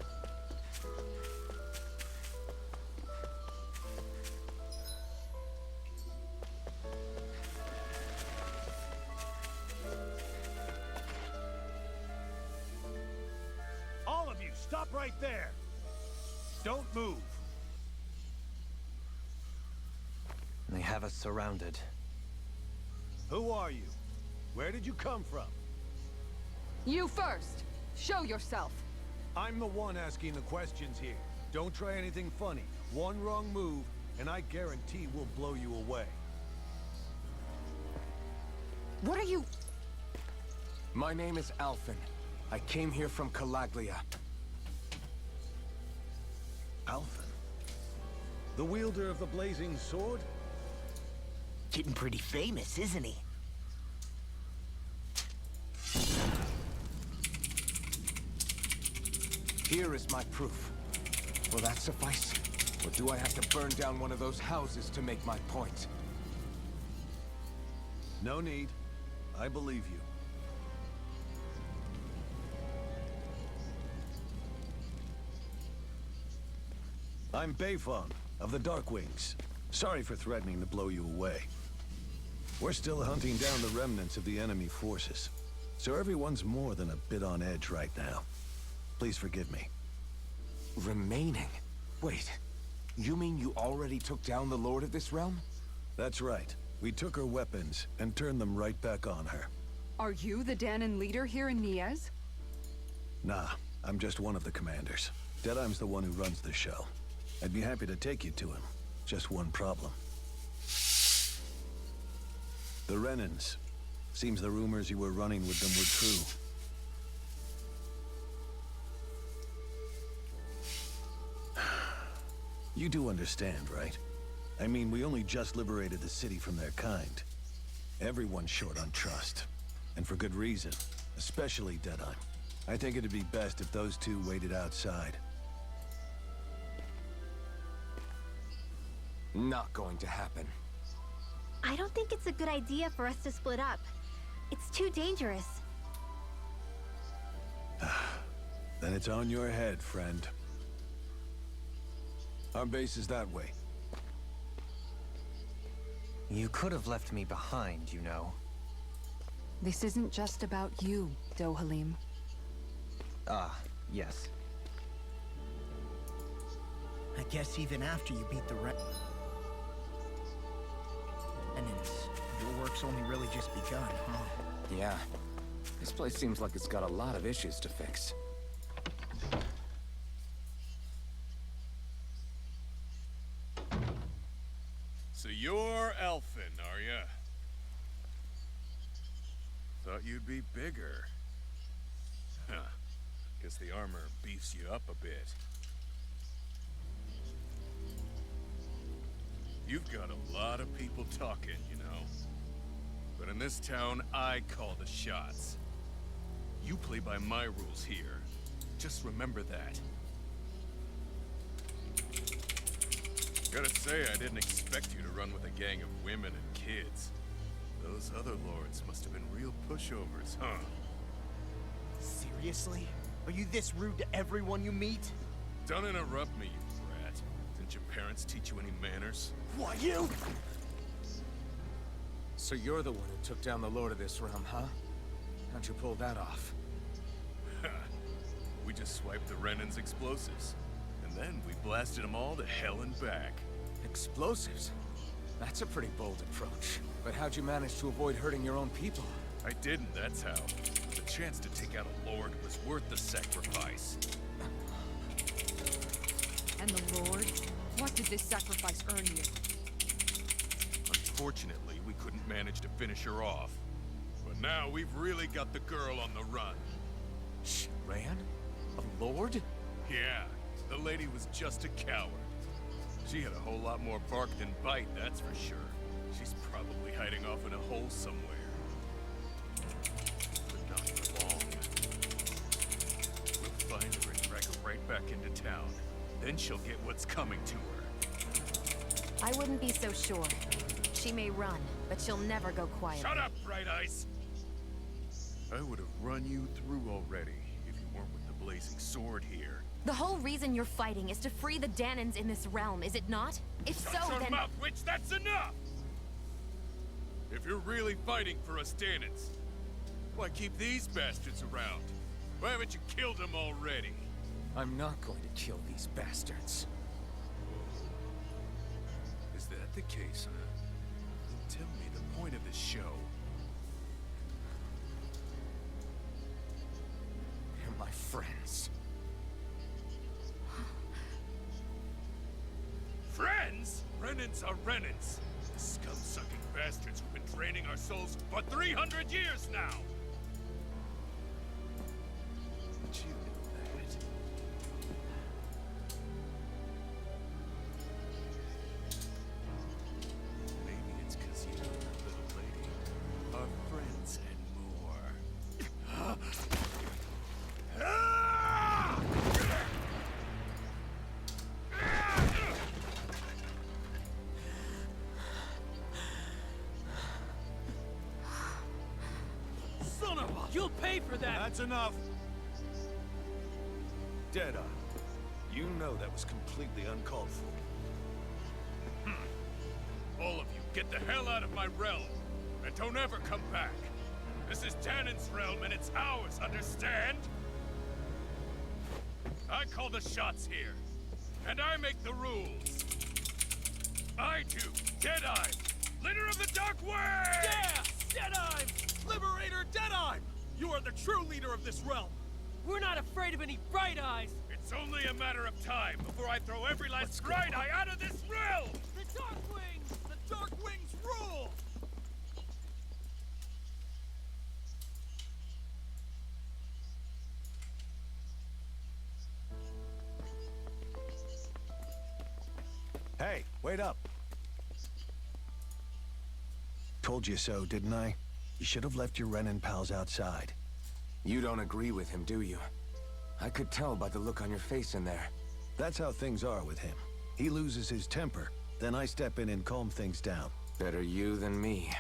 All of you, stop right there! Don't move! They have us surrounded. Who are you? Where did you come from? You first! Show yourself! I'm the one asking the questions here. Don't try anything funny. One wrong move, and I guarantee we'll blow you away. What are you... My name is Alphen. I came here from Calaglia. Alphen? The wielder of the blazing sword? Getting pretty famous, isn't he? Here is my proof. Will that suffice? Or do I have to burn down one of those houses to make my point? No need. I believe you. I'm Beifong, of the Darkwings. Sorry for threatening to blow you away. We're still hunting down the remnants of the enemy forces, so everyone's more than a bit on edge right now. Please forgive me. Remaining? Wait, you mean you already took down the Lord of this realm? That's right. We took her weapons and turned them right back on her. Are you the Danon leader here in Niez? Nah, I'm just one of the commanders. Deadheim's the one who runs the show. I'd be happy to take you to him. Just one problem. The Renans. Seems the rumors you were running with them were true. You do understand, right? I mean, we only just liberated the city from their kind. Everyone's short on trust. And for good reason. Especially Deadheim. I think it'd be best if those two waited outside. Not going to happen. I don't think it's a good idea for us to split up. It's too dangerous. Then it's on your head, friend. Our base is that way. You could have left me behind, you know. This isn't just about you, Dohalim. Ah, yes. I guess even after you beat the Renans, your work's only really just begun, huh? Yeah. This place seems like it's got a lot of issues to fix. So you're Alphen, are ya? Thought you'd be bigger. Huh. Guess the armor beefs you up a bit. You've got a lot of people talking, you know. But in this town, I call the shots. You play by my rules here. Just remember that. Gotta say, I didn't expect you to run with a gang of women and kids. Those other lords must have been real pushovers, huh? Seriously? Are you this rude to everyone you meet? Don't interrupt me, you brat. Didn't your parents teach you any manners? What, you? So you're the one who took down the Lord of this realm, huh? How'd you pull that off? We just swiped the Renan's explosives. And then we blasted them all to hell and back. Explosives? That's a pretty bold approach. But how'd you manage to avoid hurting your own people? I didn't, that's how. The chance to take out a lord was worth the sacrifice. And the Lord? What did this sacrifice earn you? Unfortunately, we couldn't manage to finish her off. But now we've really got the girl on the run. She ran? A lord? Yeah, the lady was just a coward. She had a whole lot more bark than bite, that's for sure. She's probably hiding off in a hole somewhere. But not for long. We'll find her and drag her right back into town. Then she'll get what's coming to her. I wouldn't be so sure. She may run, but she'll never go quiet. Shut up, Bright Eyes! I would have run you through already if you weren't with the blazing sword here. The whole reason you're fighting is to free the Danons in this realm, is it not? If so, Shut your then... mouth, witch! That's enough! If you're really fighting for us Danons, why keep these bastards around? Why haven't you killed them already? I'm not going to kill these bastards. Is that the case, huh? Then tell me the point of the show. They're my friends. Friends? Renans are Renans. The scum-sucking bastards who've been draining our souls for 300 years now! But you know that. Maybe it's 'cause you, little lady, are friends and more. Son of a... You'll pay for that! That's enough. Deadeye, you know that was completely uncalled for. All of you, get the hell out of my realm! And don't ever come back! This is Danon's realm and it's ours, understand? I call the shots here. And I make the rules. I do, Deadeye, leader of the Dark Way! Yeah! Deadeye! Liberator Deadeye! You are the true leader of this realm! We're not afraid of any Bright Eyes! It's only a matter of time before I throw every last Bright Eye out of this realm! The Dark Wings! The Dark Wings rule! Hey, wait up. Told you so, didn't I? You should have left your Renin pals outside. You don't agree with him, do you? I could tell by the look on your face in there. That's how things are with him. He loses his temper, then I step in and calm things down. Better you than me.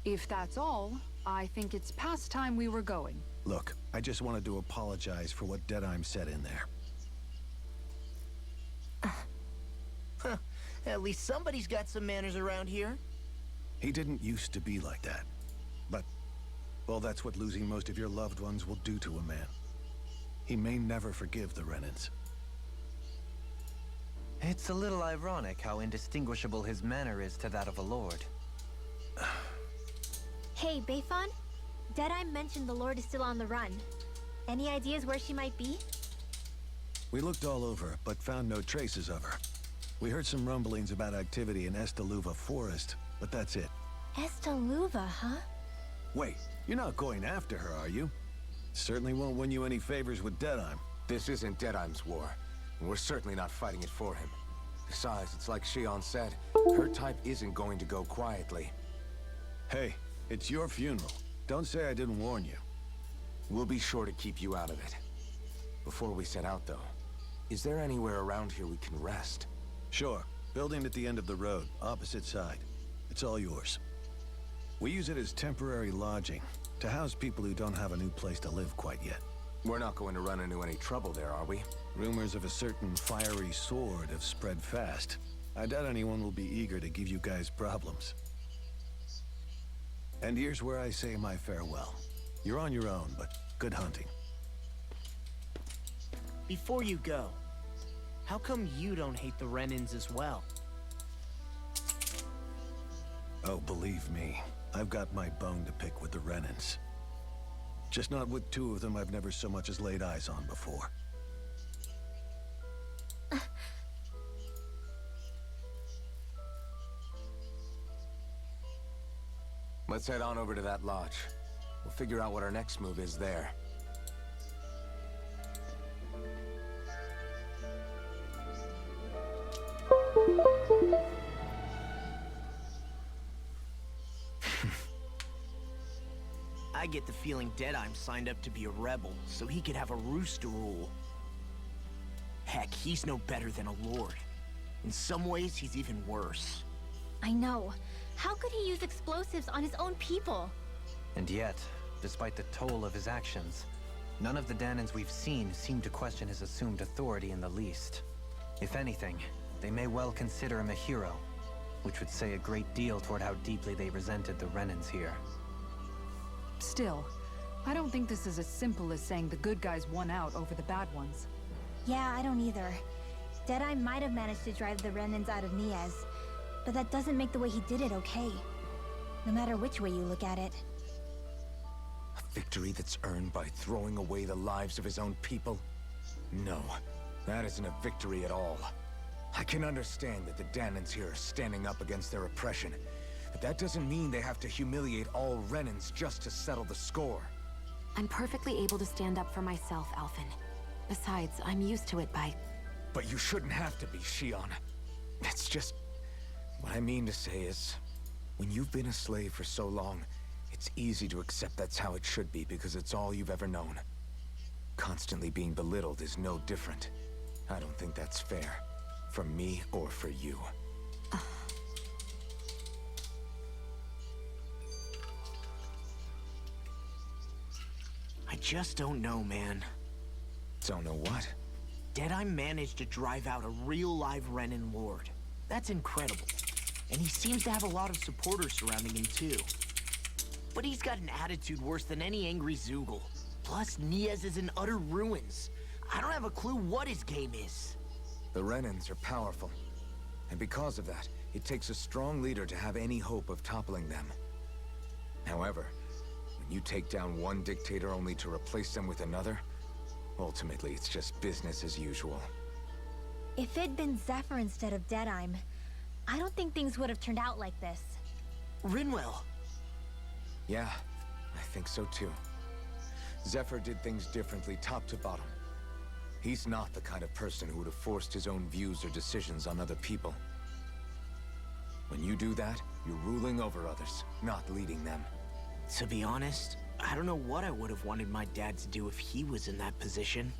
If that's all, I think it's past time we were going. Look, I just wanted to apologize for what Deadeye said in there. Huh. At least somebody's got some manners around here. He didn't used to be like that. But, well, that's what losing most of your loved ones will do to a man. He may never forgive the Renins. It's a little ironic how indistinguishable his manner is to that of a lord. Hey, Bayfon? Deadeye mentioned the Lord is still on the run. Any ideas where she might be? We looked all over, but found no traces of her. We heard some rumblings about activity in Estaluva Forest, but that's it. Estaluva, huh? Wait, you're not going after her, are you? Certainly won't win you any favors with Deadeye. This isn't Deadeye's war, and we're certainly not fighting it for him. Besides, it's like Shion said, her type isn't going to go quietly. Hey, it's your funeral. Don't say I didn't warn you. We'll be sure to keep you out of it. Before we set out, though, is there anywhere around here we can rest? Sure. Building at the end of the road, opposite side. It's all yours. We use it as temporary lodging, to house people who don't have a new place to live quite yet. We're not going to run into any trouble there, are we? Rumors of a certain fiery sword have spread fast. I doubt anyone will be eager to give you guys problems. And here's where I say my farewell. You're on your own, but good hunting. Before you go, how come you don't hate the Renins as well? Oh, believe me, I've got my bone to pick with the Renins. Just not with two of them I've never so much as laid eyes on before. Let's head on over to that lodge. We'll figure out what our next move is there. I get the feeling Deadeye's signed up to be a rebel, so he could have a roost to rule. Heck, he's no better than a lord. In some ways, he's even worse. I know. How could he use explosives on his own people? And yet, despite the toll of his actions, none of the Danans we've seen seem to question his assumed authority in the least. If anything, they may well consider him a hero, which would say a great deal toward how deeply they resented the Renans here. Still, I don't think this is as simple as saying the good guys won out over the bad ones. Yeah, I don't either. Deadeye might have managed to drive the Renans out of Niaz, but that doesn't make the way he did it okay. No matter which way you look at it. A victory that's earned by throwing away the lives of his own people? No, that isn't a victory at all. I can understand that the Danans here are standing up against their oppression, but that doesn't mean they have to humiliate all Renans just to settle the score. I'm perfectly able to stand up for myself, Alphen. Besides, I'm used to it by... But you shouldn't have to be, Shion. It's just... What I mean to say is, when you've been a slave for so long, it's easy to accept that's how it should be because it's all you've ever known. Constantly being belittled is no different. I don't think that's fair. For me or for you. I just don't know, man. Don't know what? Deadeye managed to drive out a real live Renan lord. That's incredible. And he seems to have a lot of supporters surrounding him too. But he's got an attitude worse than any angry Zoogle. Plus, Niaz is in utter ruins. I don't have a clue what his game is. The Renans are powerful. And because of that, it takes a strong leader to have any hope of toppling them. However, when you take down one dictator only to replace them with another, ultimately it's just business as usual. If it'd been Zephyr instead of Deadeye, I don't think things would have turned out like this. Rinwell! Yeah, I think so too. Zephyr did things differently top to bottom. He's not the kind of person who would have forced his own views or decisions on other people. When you do that, you're ruling over others, not leading them. To be honest, I don't know what I would have wanted my dad to do if he was in that position.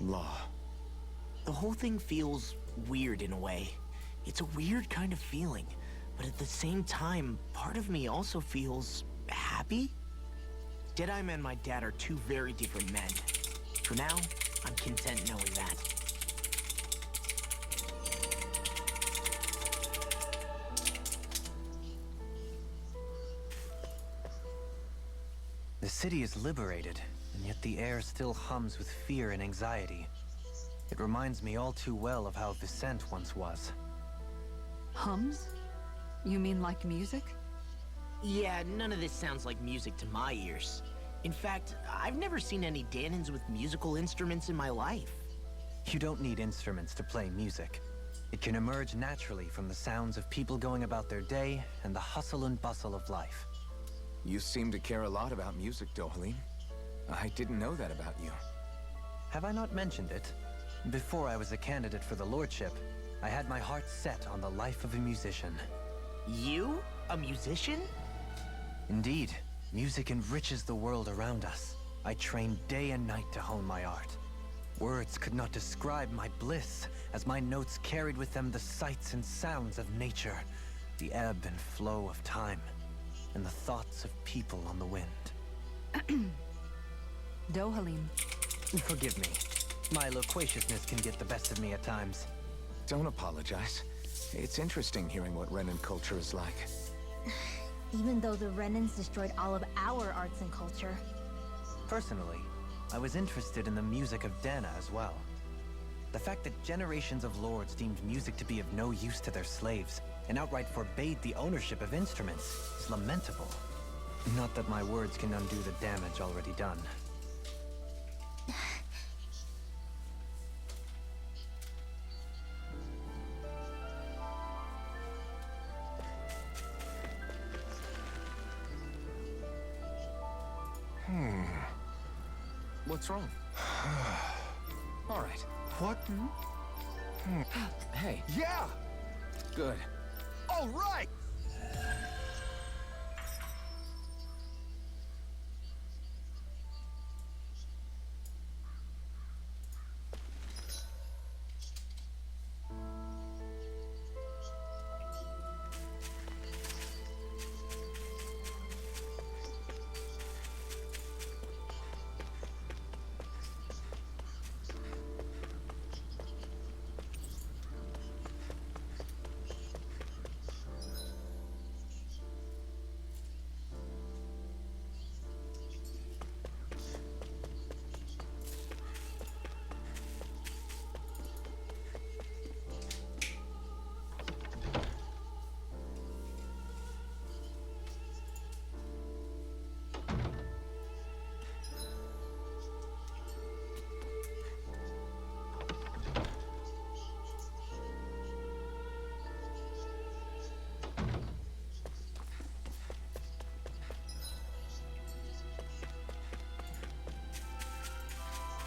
Law. The whole thing feels weird in a way. It's a weird kind of feeling, but at the same time, part of me also feels happy. Deadeye and my dad are two very different men. For now, I'm content knowing that. The city is liberated, and yet the air still hums with fear and anxiety. It reminds me all too well of how Vicente once was. Hums? You mean like music? Yeah, none of this sounds like music to my ears. In fact, I've never seen any Danans with musical instruments in my life. You don't need instruments to play music. It can emerge naturally from the sounds of people going about their day and the hustle and bustle of life. You seem to care a lot about music, Dohalim. I didn't know that about you. Have I not mentioned it? Before I was a candidate for the lordship, I had my heart set on the life of a musician. You? A musician? Indeed, music enriches the world around us. I trained day and night to hone my art. Words could not describe my bliss, as my notes carried with them the sights and sounds of nature, the ebb and flow of time, and the thoughts of people on the wind. Dohalim. Forgive me. My loquaciousness can get the best of me at times. Don't apologize. It's interesting hearing what Renan culture is like. Even though the Renans destroyed all of our arts and culture. Personally, I was interested in the music of Dana as well. The fact that generations of lords deemed music to be of no use to their slaves and outright forbade the ownership of instruments is lamentable. Not that my words can undo the damage already done. What's wrong? All right. What? Hey, Yeah! good. All right!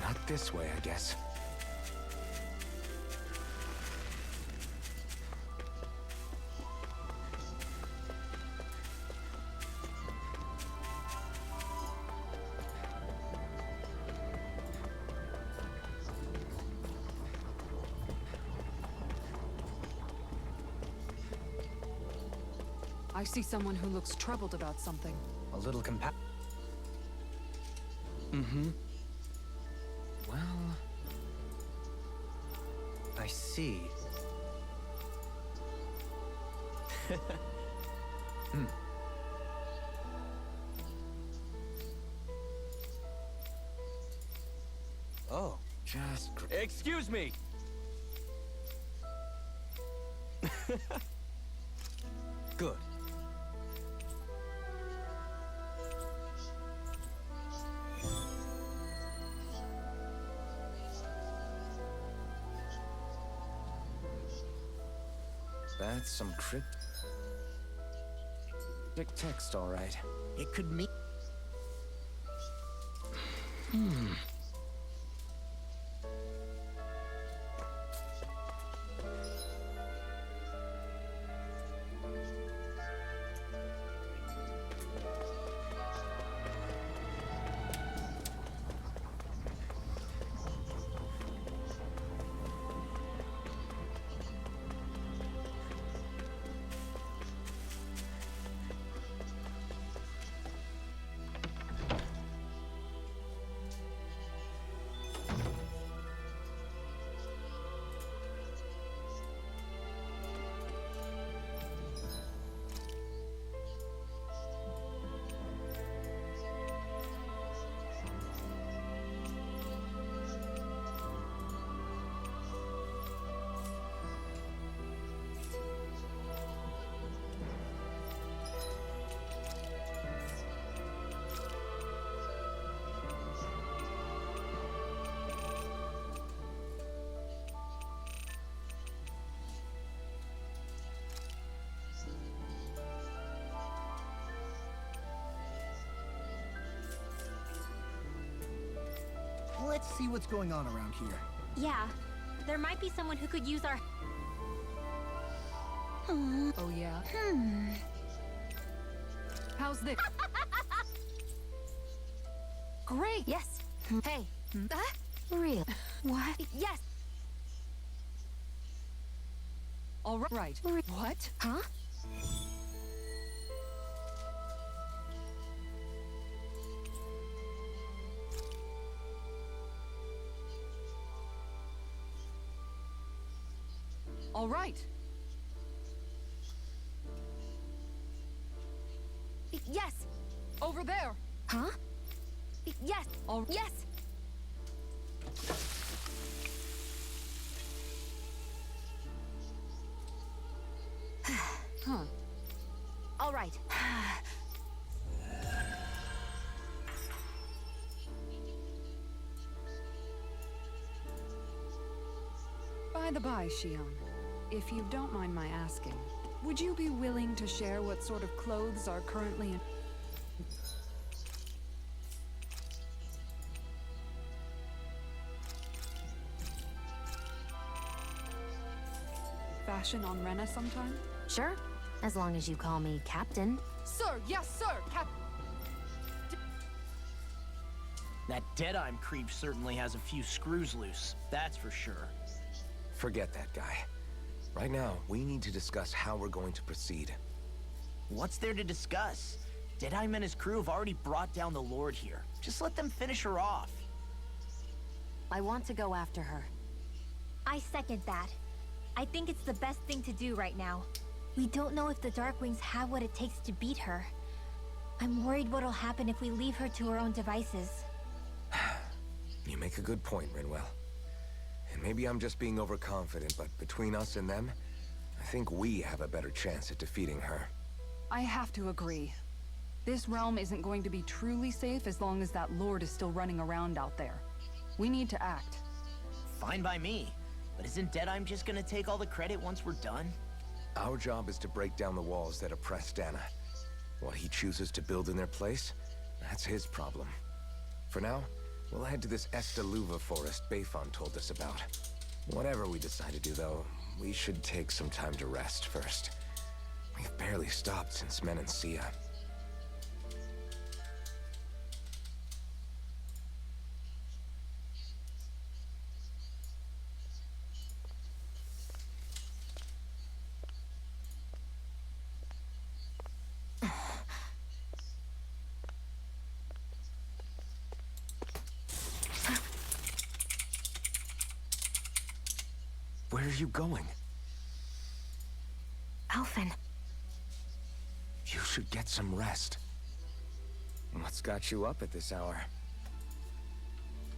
Not this way, I guess. I see someone who looks troubled about something. A little Well, I see. Oh. just... Excuse me! Good. That's some cryptic text, all right. It could mean. Let's see what's going on around here. Yeah, there might be someone who could use our... Oh yeah? How's this? Great! Yes. Hey. Real. What? Yes! All right. What? Huh? All right. Yes! Over there. Huh? Yes! All Yes! Huh. All right. By the by, Shion, if you don't mind my asking, would you be willing to share what sort of clothes are currently in... ration on Rena sometime? Sure, as long as you call me Captain. Sir, yes, sir, That Deadeye creep certainly has a few screws loose, that's for sure. Forget that guy. Right now, we need to discuss how we're going to proceed. What's there to discuss? Deadeye and his crew have already brought down the Lord here. Just let them finish her off. I want to go after her. I second that. I think it's the best thing to do right now. We don't know if the Darkwings have what it takes to beat her. I'm worried what'll happen if we leave her to her own devices. You make a good point, Rinwell. And maybe I'm just being overconfident, but between us and them, I think we have a better chance at defeating her. I have to agree. This realm isn't going to be truly safe as long as that Lord is still running around out there. We need to act. Fine by me. But isn't Deadeye just gonna take all the credit once we're done? Our job is to break down the walls that oppress Dana. What he chooses to build in their place, that's his problem. For now, we'll head to this Estaluva forest Bayfon told us about. Whatever we decide to do, though, we should take some time to rest first. We've barely stopped since Menancia. Where are you going? Alphen. You should get some rest. What's got you up at this hour?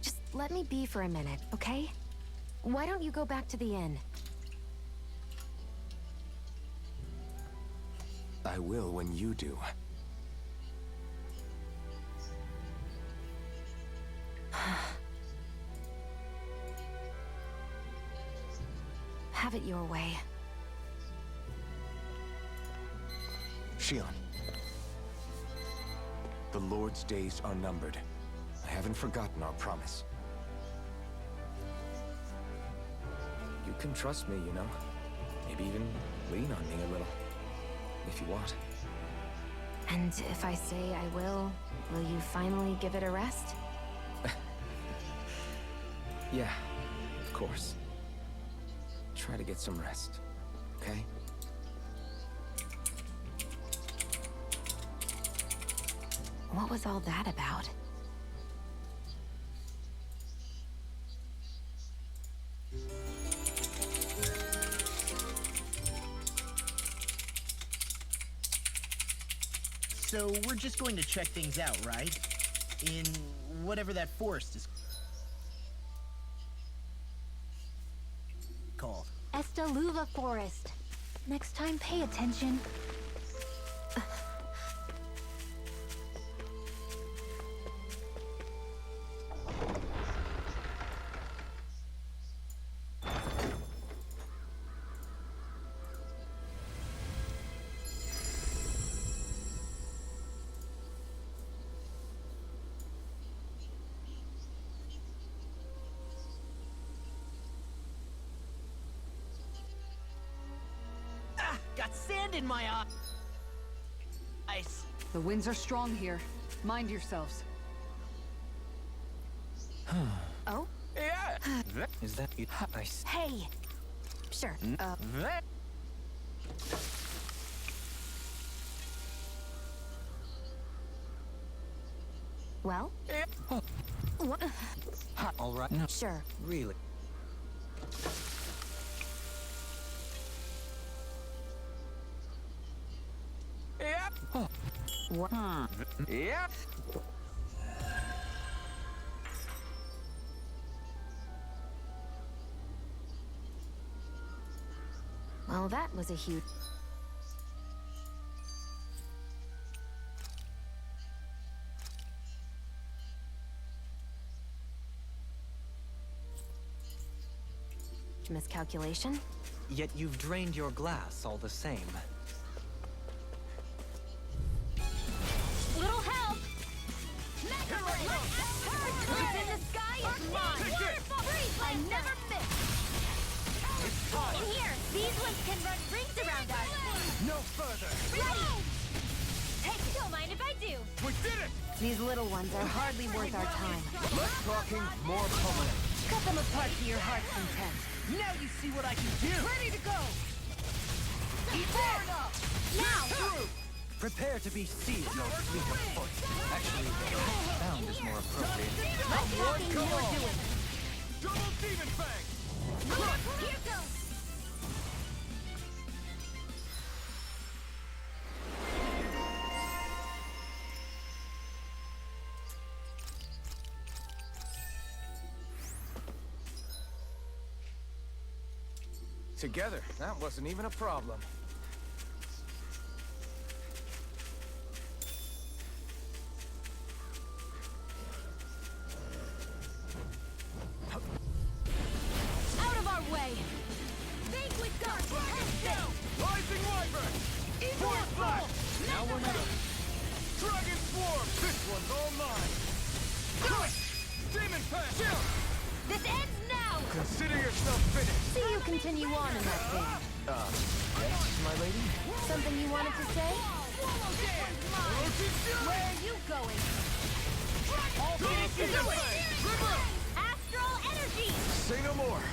Just let me be for a minute, okay? Why don't you go back to the inn? I will when you do. Have it your way. Shion. The Lord's days are numbered. I haven't forgotten our promise. You can trust me, you know. Maybe even lean on me a little. If you want. And if I say I will you finally give it a rest? Yeah, of course. Try to get some rest, okay? What was all that about? So we're just going to check things out, right? In whatever that forest is called. Estaluva Forest. Next time, pay attention. Got sand in my eyes. The winds are strong here. Mind yourselves. Oh? Yeah. Is that it? Hey! Sure. Well? What? All right. No. Sure. Really? Yep. What? Yep. Well, that was a huge... miscalculation? Yet you've drained your glass all the same. Little help! What's in the sky is mine! Wonderful! I never miss! In here! These ones can run rings around us. No further. Ready! Take it. Don't mind if I do. We did it! These little ones are hardly worth our time. Less talking, more pummeling. Cut them apart to your heart's content. Now you see what I can do! Ready to go! Now! Prepare to be sealed, no fleet of foot. Actually, sound is more appropriate. Less talking, more doing. Double demon fang! Here goes! Together, that wasn't even a problem. Out of our way! Think with God! Rising Wyvern! Force Flash! Now we're not... Dragon Swarm! This one's all mine! Do it! Demon Pass! This ends now! Consider yourself finished. See you continue on in that vein. Yes, my lady? Something you wanted to say? Where are you going? All finish Do it! Astral energy! Say no more.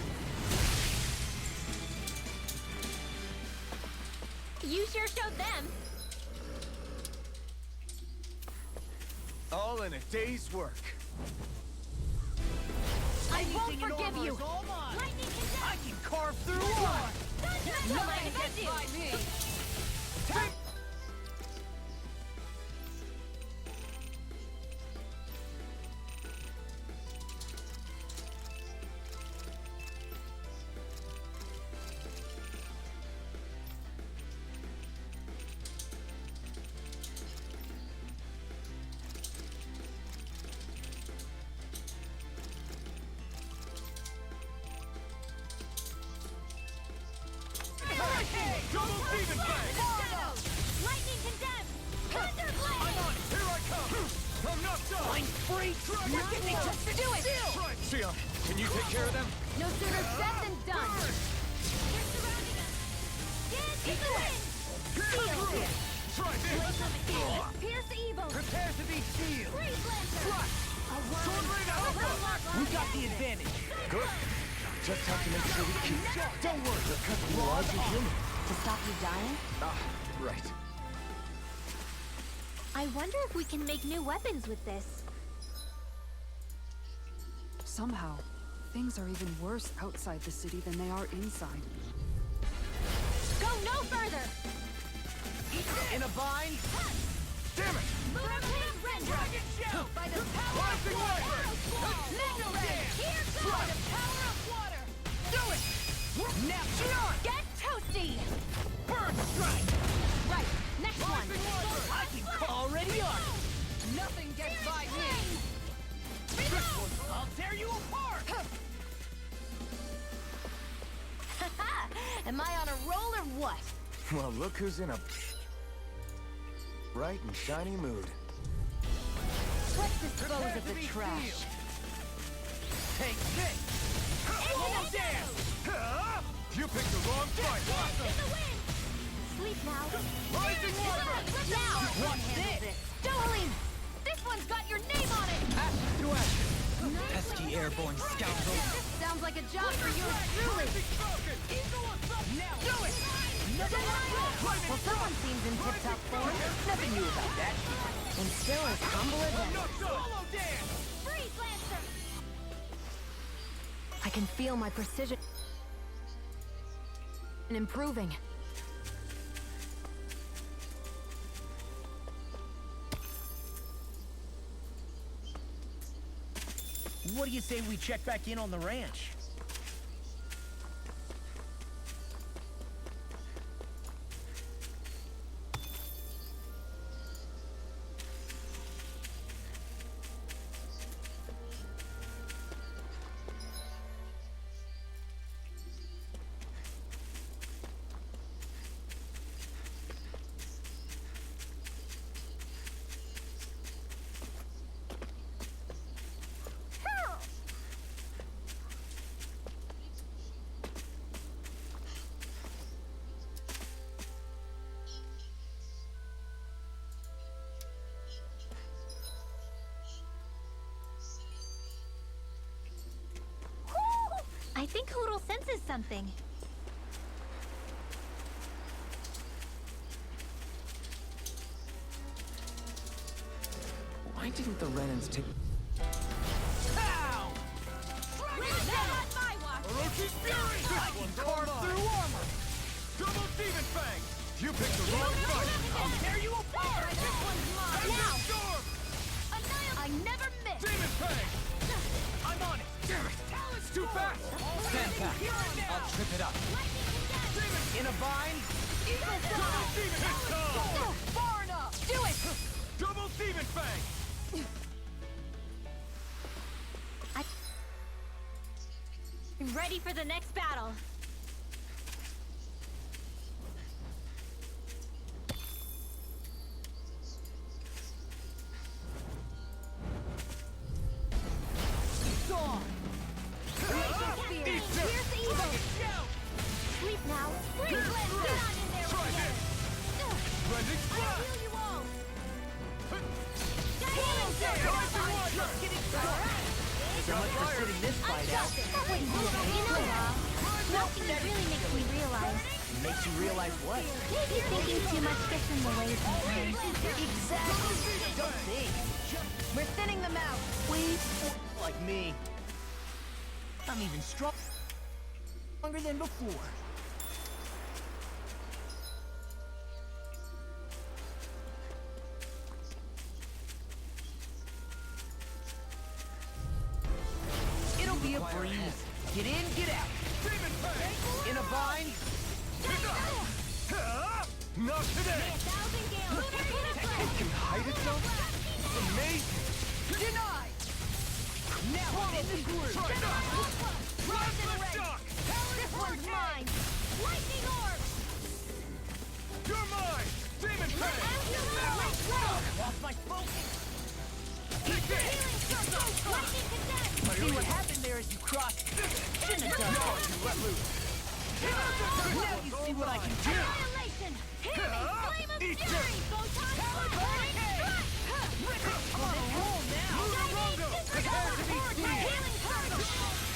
You sure showed them. All in a day's work. I won't forgive you! Lightning condemn! I can carve through one! Don't mind if I do! Double demon fang! Lightning condemn! Thunder blade! I'm on it! Here I come! I'm not done! I'm free! Dragon Give me just to do it! Right, Sion, can you take care of them? No sooner said than done! They're surrounding us! Get the wind! Seal! Try this! Pierce evil! Prepare to be sealed! Freeze lancer! Sword Ring Alpha! We got the advantage! Good. Just have to make sure we keep... Don't worry, they'll cut the odds of human. To stop you dying? Ah, right. I wonder if we can make new weapons with this. Somehow, things are even worse outside the city than they are inside. Go no further! In a bind? Damn it! Dragon shell! By the power Rising of Wyvern! Narrated! Here goes by the power of water! Do it! Now, Sion! Get toasty! Bird strike! Right, next one! Rising Wyvern! I can already are! Nothing gets by me! This one, I'll tear you apart! Am I on a roll or what? Well, look who's in a bright and shiny mood. Let's dispose of the trash. Take this! Hold down! You picked the wrong fight! In the wind! Sleep now. Rising Wyvern! Now! What's this? Doling! This one's got your name on it! Ashes to ashes! Pesky airborne scoundrel! This sounds like a job for yours truly! Now do it! Well, someone seems in tip-top form. Nothing new about that. And still as humble as ever. Solo dance! Freeze Lancer! I can feel my precision improving. What do you say we check back in on the ranch? think Hoodle senses something. Why didn't the Renans take... Pow! Orochi's Fury! This one's carved through armor! Double Demon Fang! You picked the wrong fight! I'll tear you apart! This one's mine! Now! Storm! I never miss! Demon Fang! I'm on it! Damn it! Talon's too fast! Stand back. I'll trip it up. Demon! In a bind. Double Demon Fang! Far enough! Do it! Double Demon Fang! Ready for the next battle. Storm! Here's the evil! Sleep now! Get on in there! Try this! Blending I'll Splash! heal you all! So much for sitting this fight out. Nothing really makes me realize. Makes you realize what? Maybe thinking too much gets in the way sometimes. Exactly. Don't think. We're thinning them out. Please, like me. I'm even stronger than before. It'll be a breeze. Get in, get out. Demon Fang! In a bind. Not today! It can hide itself. Amazing. Denied! Now I'm in the groove. Try not! Ruthless Shock! This one's mine. Lightning orb. You're mine! Demon Fang! Lost my focus. Take this! See what happened there as you crossed. Shouldn't have done that. You let loose. Now you see what I can do. Annihilation. Hear me. Flame of Eat fury. this. Photon Burning strike. I'm on a roll now. Murorongo! Prepare to be seen! Healing circle.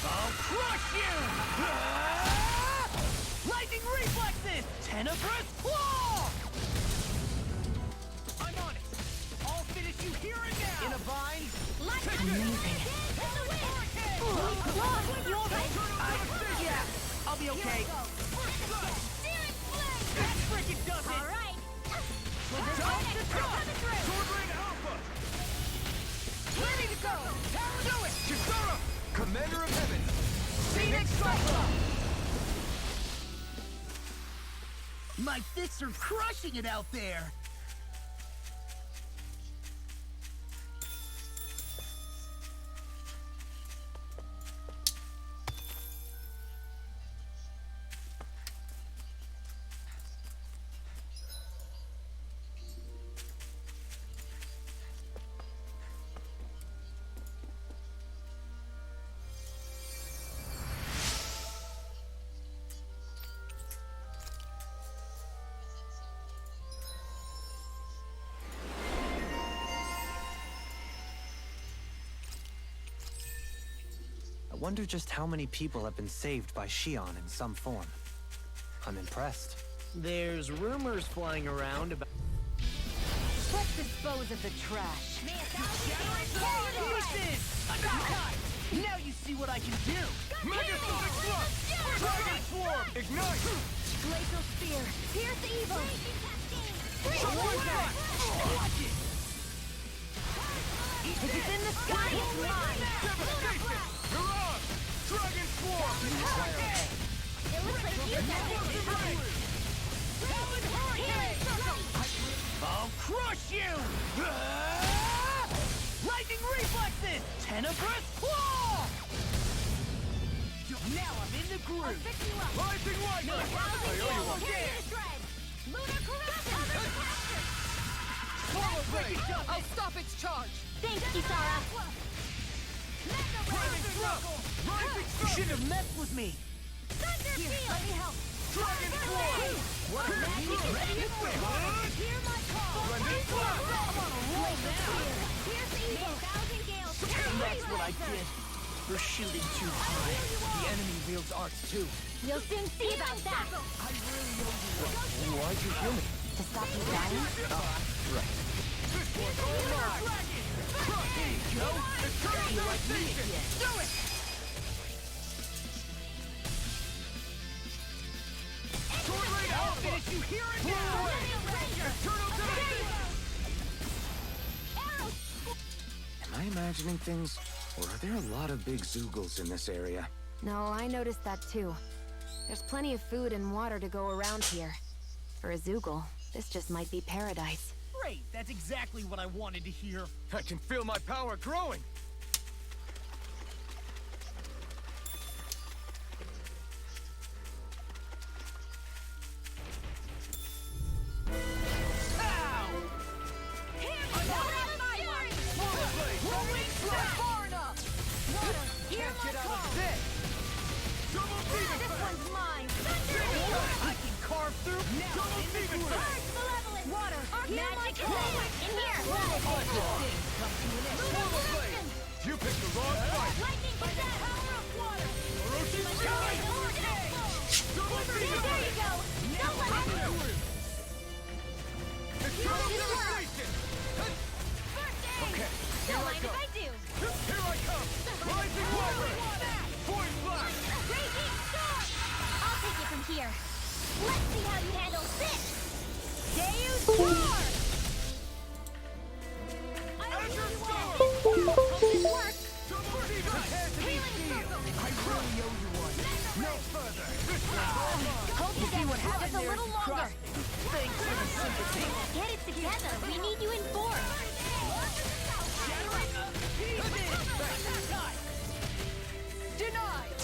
I'll crush you! Lightning reflexes! Tenebrous claw! I'm on it. I'll finish you here and now. In a bind. Amazing. You alright? Yeah, I'll be okay. That frickin' does it. All right. Sword Rain Alpha! Ready to go. Do it. Kisara! Commander of Heaven! Phoenix Cyclone. My fists are crushing it out there. I wonder just how many people have been saved by Shion in some form. I'm impressed. There's rumors flying around about... Let's dispose of the trash. Now you see what I can do! Megasonic Thrust! Dragon Swarm! Ignite! Glacial spear. Pierce the evil. Watch it! If it's in the sky, it's mine. Devastation! Mirage! Dragon Swarm! It looks like you got it. Healing circle. I'll crush you! Lightning reflexes! Tenebrous claw! Now I'm in the groove! Pick you up. Rising Wyvern! I owe you one! Lunar corruption. Swallow Blade! I'll stop its charge. Thanks, Kisara. Flaming Thrust! Rising You Sun! shouldn't have messed with me! Thunder field. Let me help. Dragon Swarm! What are you ready to quit? Hear my call. Blending Splash! I'm on a roll now. Here's the evil. Thousand gales. That's what I did. We're shooting too high. The enemy wields arcs too. You'll soon see about that. Why'd you heal me? To stop you dying? Right. I'll finish you here and now! Am I imagining things? Or are there a lot of big Zoogles in this area? No, I noticed that too. There's plenty of food and water to go around here. For a Zoogle, this just might be paradise. Great, that's exactly what I wanted to hear. I can feel my power growing. You picked the wrong fight! Lightning with that power of water! There you go! Don't let him through! Okay, Don't mind if I do! Here I come! Rising Wyvern! Point blank! Raging storm! I'll take it from here. Let's see how you handle this! Deus Roar! I don't know you are! Hope this works! Healing circle! I really owe you one. No further! Hold it down just a little longer! Thanks for the sympathy. Get it together! We need you informed! Shattering of pieces! Denied!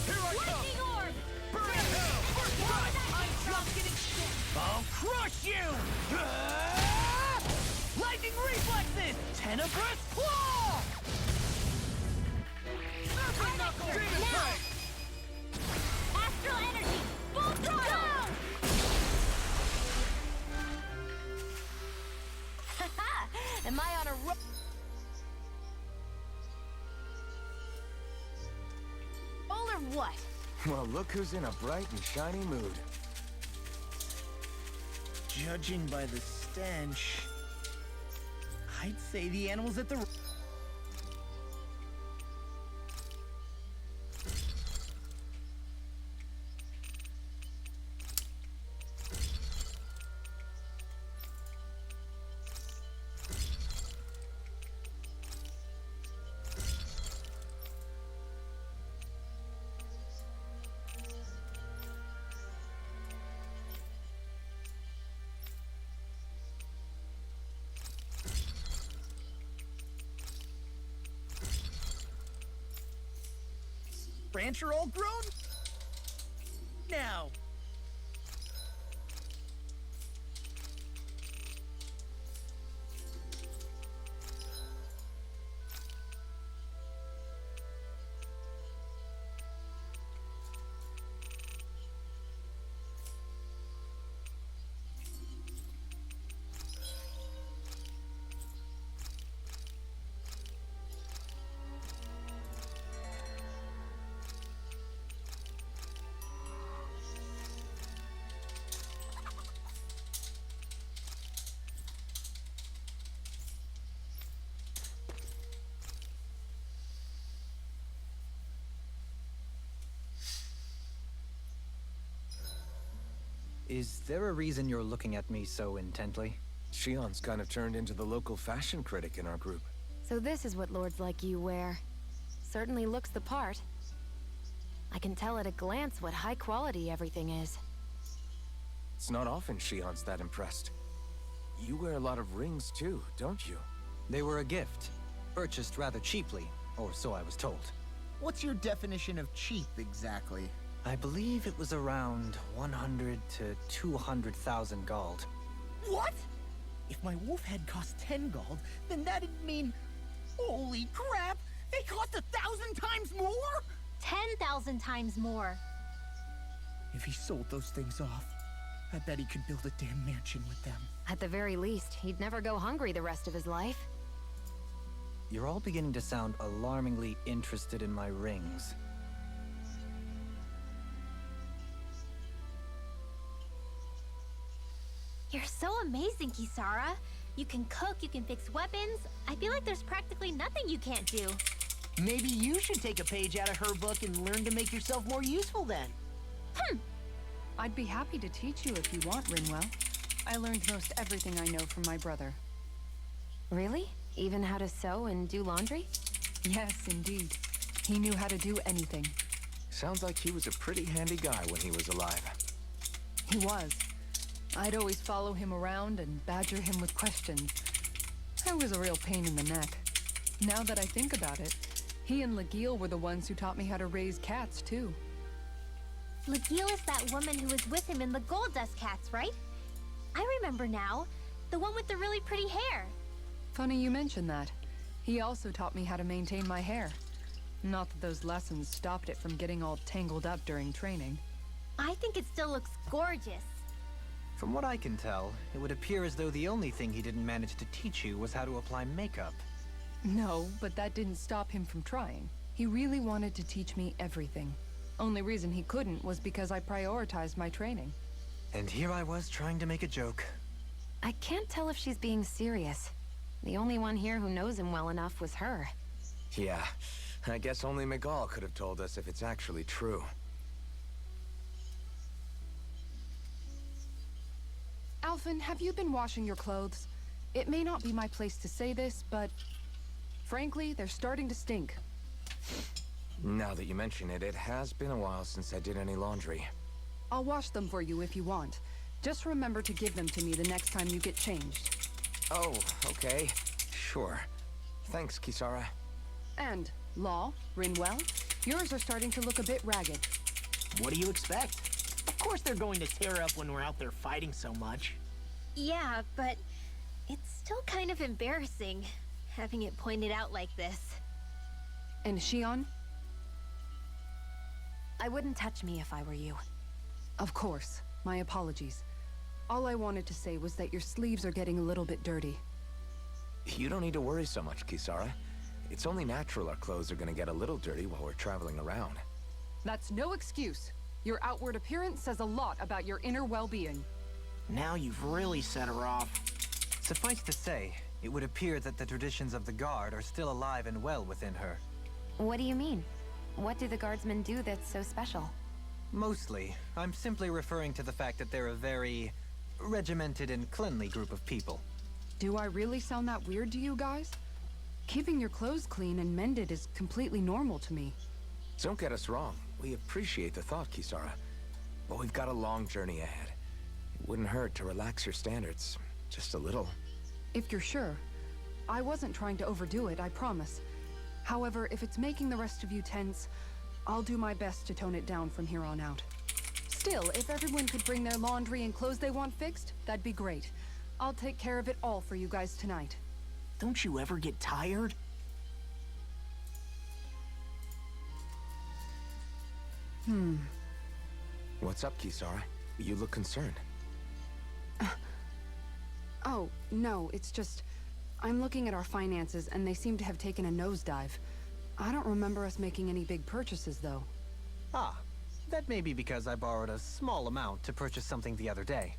Here I come! Lightning orb! Burn in hell! First strike! I'm just getting started. I'll crush you! Lightning reflexes! Tenebrous claw! Serpent knuckle! Demon Now! tank! Astral energy! Full throttle! Haha! Am I on a roll or what? Well, look who's in a bright and shiny mood. Judging by the stench, I'd say the animals at the... Ranch are all grown? Now. Is there a reason you're looking at me so intently? Shion's kind of turned into the local fashion critic in our group. So this is what lords like you wear. Certainly looks the part. I can tell at a glance what high quality everything is. It's not often Shion's that impressed. You wear a lot of rings too, don't you? They were a gift, purchased rather cheaply, or so I was told. What's your definition of cheap, exactly? I believe it was around 100 to 200,000 gold. What? If my wolf head cost 10 gold, then that'd mean... Holy crap! They cost 1,000 times more?! 10,000 times more. If he sold those things off, I bet he could build a damn mansion with them. At the very least, he'd never go hungry the rest of his life. you're all beginning to sound alarmingly interested in my rings. You're so amazing, Kisara. You can cook, you can fix weapons. I feel like there's practically nothing you can't do. Maybe you should take a page out of her book and learn to make yourself more useful then. I'd be happy to teach you if you want, Rinwell. I learned most everything I know from my brother. Really? Even how to sew and do laundry? Yes, indeed. He knew how to do anything. Sounds like he was a pretty handy guy when he was alive. He was. I'd always follow him around and badger him with questions. I was a real pain in the neck. Now that I think about it, he and Legil were the ones who taught me how to raise cats, too. Legil is that woman who was with him in the Gold Dust Cats, right? I remember now. The one with the really pretty hair. Funny you mention that. He also taught me how to maintain my hair. Not that those lessons stopped it from getting all tangled up during training. I think it still looks gorgeous. From what I can tell, it would appear as though the only thing he didn't manage to teach you was how to apply makeup. No, but that didn't stop him from trying. He really wanted to teach me everything. Only reason he couldn't was because I prioritized my training. And here I was trying to make a joke. I can't tell if she's being serious. The only one here who knows him well enough was her. Yeah, I guess only Miguel could have told us if it's actually true. Alphen, have you been washing your clothes? It may not be my place to say this, but frankly, they're starting to stink. Now that you mention it, it has been a while since I did any laundry. I'll wash them for you if you want. Just remember to give them to me the next time you get changed. Oh, okay. Sure. Thanks, Kisara. And, Law, Rinwell, yours are starting to look a bit ragged. What do you expect? Of course they're going to tear up when we're out there fighting so much. Yeah, but it's still kind of embarrassing, having it pointed out like this. And Shion? I wouldn't touch me if I were you. Of course. My apologies. All I wanted to say was that your sleeves are getting a little bit dirty. You don't need to worry so much, Kisara. It's only natural our clothes are gonna get a little dirty while we're traveling around. That's no excuse. Your outward appearance says a lot about your inner well-being. Now you've really set her off. Suffice to say, it would appear that the traditions of the Guard are still alive and well within her. What do you mean? What do the guardsmen do that's so special? Mostly, I'm simply referring to the fact that they're a very regimented and cleanly group of people. Do I really sound that weird to you guys? Keeping your clothes clean and mended is completely normal to me. Don't get us wrong. We appreciate the thought, Kisara. But we've got a long journey ahead. It wouldn't hurt to relax your standards. Just a little. If you're sure. I wasn't trying to overdo it, I promise. However, if it's making the rest of you tense, I'll do my best to tone it down from here on out. Still, if everyone could bring their laundry and clothes they want fixed, that'd be great. I'll take care of it all for you guys tonight. Don't you ever get tired? What's up, Kisara? You look concerned. Oh, no, it's just... I'm looking at our finances and they seem to have taken a nosedive. I don't remember us making any big purchases, though. Ah, that may be because I borrowed a small amount to purchase something the other day.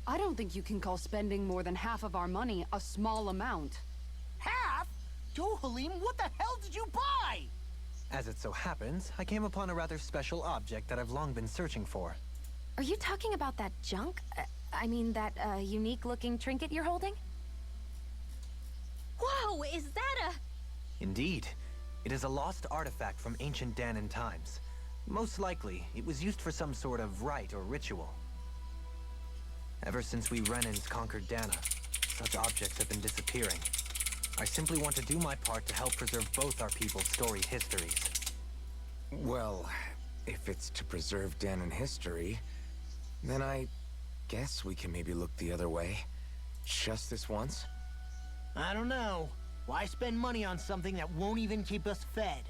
I don't think you can call spending more than half of our money a small amount. Half? Halim, what the hell did you buy? As it so happens, I came upon a rather special object that I've long been searching for. Are you talking about that junk? I mean, that unique-looking trinket you're holding? Whoa, is that a... Indeed. It is a lost artifact from ancient Danan times. Most likely, it was used for some sort of rite or ritual. Ever since we Renans conquered Dana, such objects have been disappearing. I simply want to do my part to help preserve both our people's storied histories. Well, if it's to preserve Danan history, then I guess we can maybe look the other way. Just this once? I don't know. Why spend money on something that won't even keep us fed?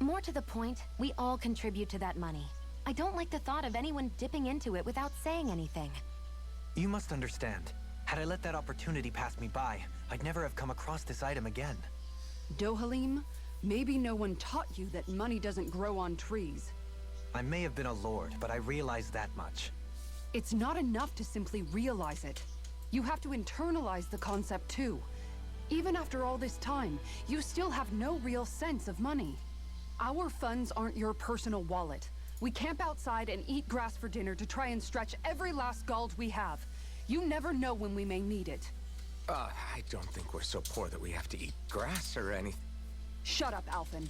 More to the point, we all contribute to that money. I don't like the thought of anyone dipping into it without saying anything. You must understand. Had I let that opportunity pass me by, I'd never have come across this item again. Dohalim, maybe no one taught you that money doesn't grow on trees. I may have been a lord, but I realize that much. It's not enough to simply realize it. You have to internalize the concept too. Even after all this time, you still have no real sense of money. Our funds aren't your personal wallet. We camp outside and eat grass for dinner to try and stretch every last gold we have. You never know when we may need it. I don't think we're so poor that we have to eat grass or anything. Shut up, Alphen.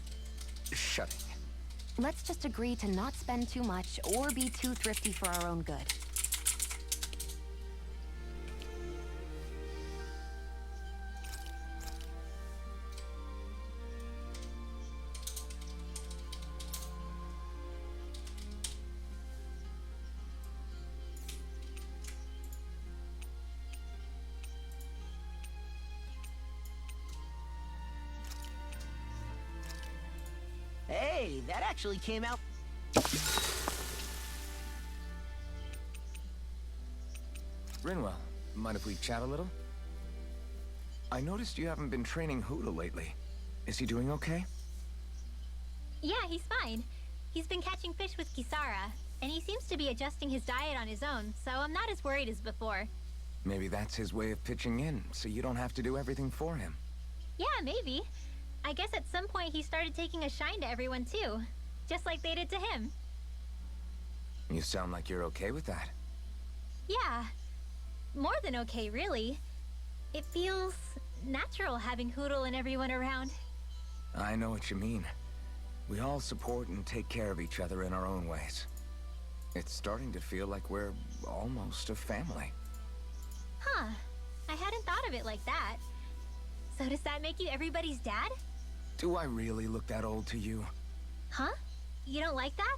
Shutting. Let's just agree to not spend too much or be too thrifty for our own good. Hey, that actually came out. Rinwell, mind if we chat a little? I noticed you haven't been training Hoodle lately. Is he doing okay? Yeah, he's fine. He's been catching fish with Kisara, and he seems to be adjusting his diet on his own, so I'm not as worried as before. Maybe that's his way of pitching in, so you don't have to do everything for him. Yeah, maybe. I guess at some point he started taking a shine to everyone too, just like they did to him. You sound like you're okay with that. Yeah, more than okay, really. It feels natural having Hoodle and everyone around. I know what you mean. We all support and take care of each other in our own ways. It's starting to feel like we're almost a family. Huh, I hadn't thought of it like that. So does that make you everybody's dad? Do I really look that old to you? Huh? You don't like that?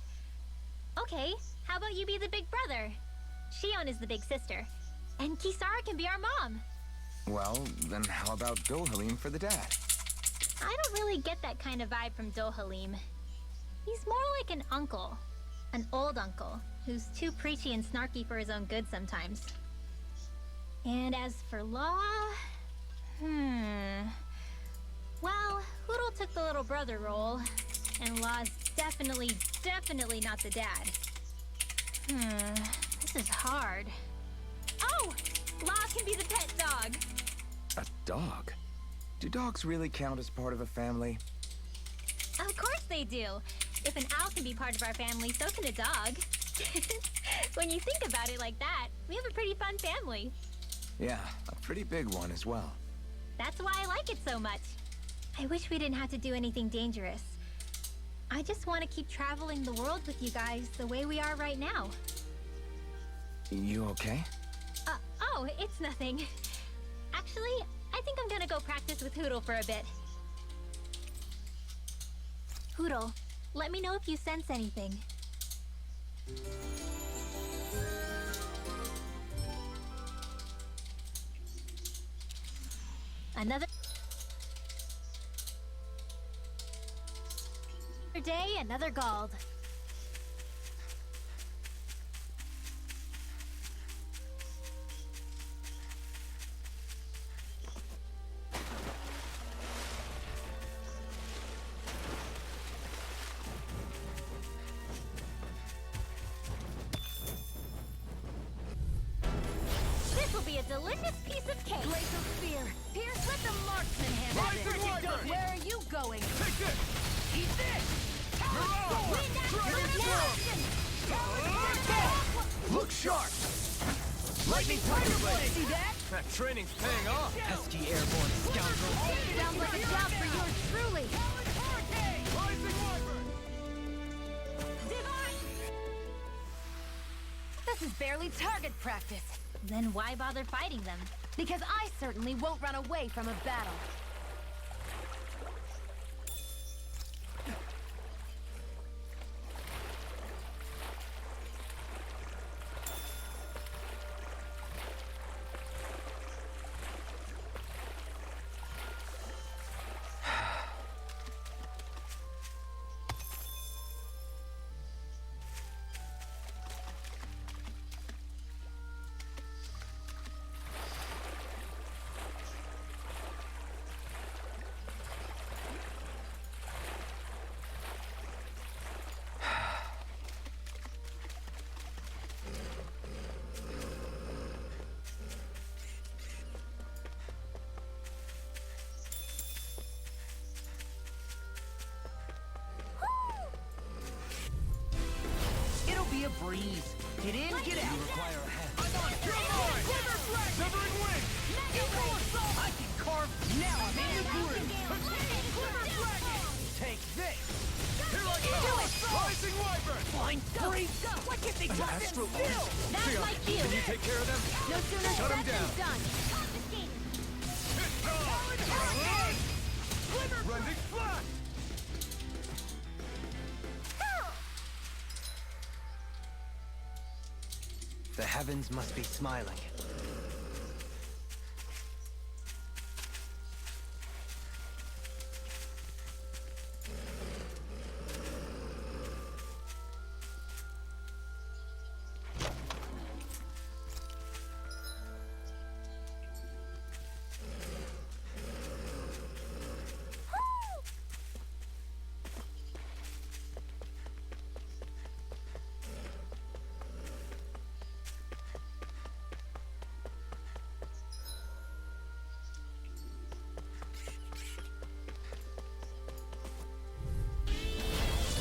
Okay, how about you be the big brother? Shion is the big sister, and Kisara can be our mom. Well, then how about Dohalim for the dad? I don't really get that kind of vibe from Dohalim. He's more like an uncle. An old uncle, who's too preachy and snarky for his own good sometimes. And as for Law... Well, Hoodle took the little brother role, and Law's definitely not the dad. This is hard. Oh! Law can be the pet dog! A dog? Do dogs really count as part of a family? Of course they do! If an owl can be part of our family, so can a dog. When you think about it like that, we have a pretty fun family. Yeah, a pretty big one as well. That's why I like it so much. I wish we didn't have to do anything dangerous. I just want to keep traveling the world with you guys the way we are right now. You okay? Oh, it's nothing. Actually, I think I'm gonna go practice with Hoodle for a bit. Hoodle, let me know if you sense anything. Another day, another gold. This will be a delicious piece of cake. Glacial Spear. Pierce, let the marksman handle this. Where are you going? Take this! Eat this! Look sharp! Lightning Tiger Blade! See that? That training's paying off! Pesky airborne scoundrel. Sounds like a job for yours truly. Rising Wyvern! This is barely target practice. Then why bother fighting them? Because I certainly won't run away from a battle. freeze. Get in, get out. You require a hand. I'm on your mind! Quiver flag! Severing wing! Equal assault! I can carve. Now I'm in the groove. Quiver flag! Take this. Here I come! Rising wyvern! Flying free. Why can't they just stand still? That's Shion, like you. can you take care of them? No sooner Shut him said than down. done. Confiscated. It's on! Rending flash! The heavens must be smiling.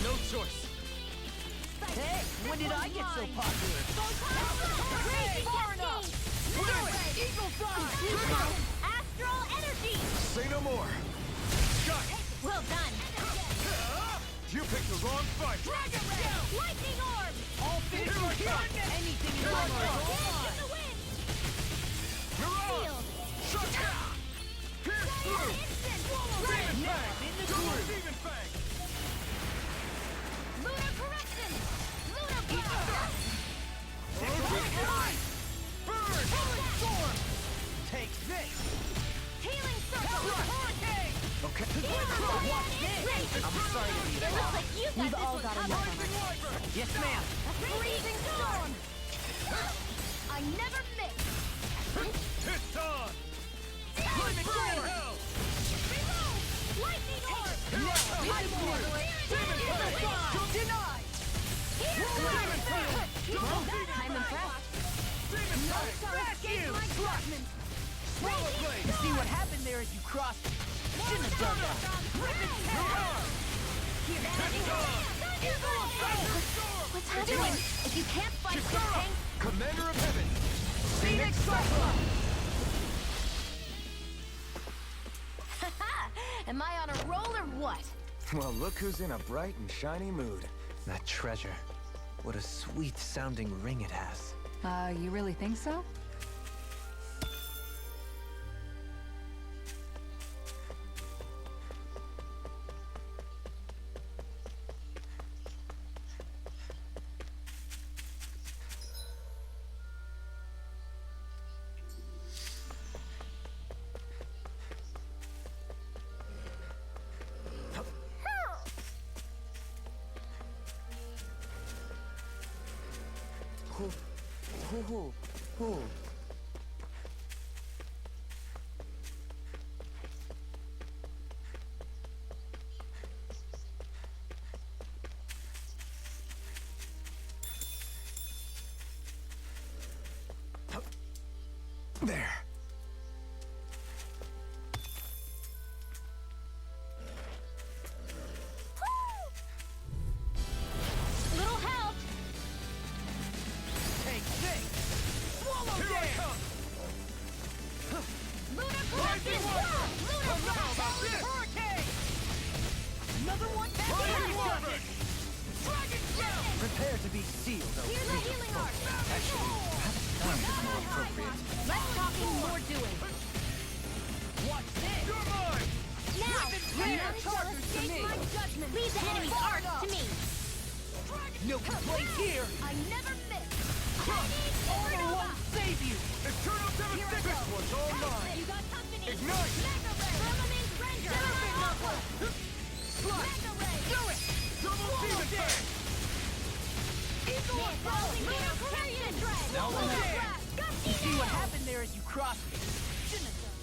No choice. Hey, when did I get so popular? Far enough. Eagle fly! Astral energy. Say no more. Shut! Well done. You picked the wrong fight! Dragon Ray. Lightning orb. All Here I come! anything in Blood my Bolt in the wind. Mirage! Shut down! Pierce through! Demon Fang! Double Demon Fang! Lunar correction. Lunar blast. Burn! Healing storm. Take this. Healing circle. Hurricane! Okay. I'm sorry to be It looks like you got We've this all one got covered. Rising wyvern! Yes, ma'am. Freezing storm. I never miss. It's on! Flaming Burn hell! Reload. Lightning orb. Demon Fang! Denied. Demon Fang! Double Demon I'm Fang! impressed. Demon Fang! Escape my judgment. Swallow Blade! You see what happened there as you crossed? Shouldn't have done that. Mirage! It's on! Storm! What's happening? If you can't fight this Kisara! thing, Commander of Heaven! Phoenix Cyclone. Am I on a roll or what? Well, look who's in a bright and shiny mood. That treasure. What a sweet sounding ring it has. You really think so? There. little help. Take this. Swallow Here I damn. come! Lunar correction. Lunar blast. Hurricane. Another one. Rising wyvern! Dragon Shell. Prepare to be sealed. Here's a healing arc. Less talking, more doing. Watch this. You're mine! Now, Clear. none shall Chargers to escape me. my judgment. Leave the enemy's arc to me. No complaint here. I never miss. I need Only one save you. Eternal devastation! This one's all mine! You got company. Ignite! Mega Ray. Firmament Render. Aqua. Slash! Mega Ray. Do it. Double Demon Fang! Eagle assault. Lunar correction. Now Lunar we're there. blast. Got You see what happened there as you crossed me? Shouldn't have done.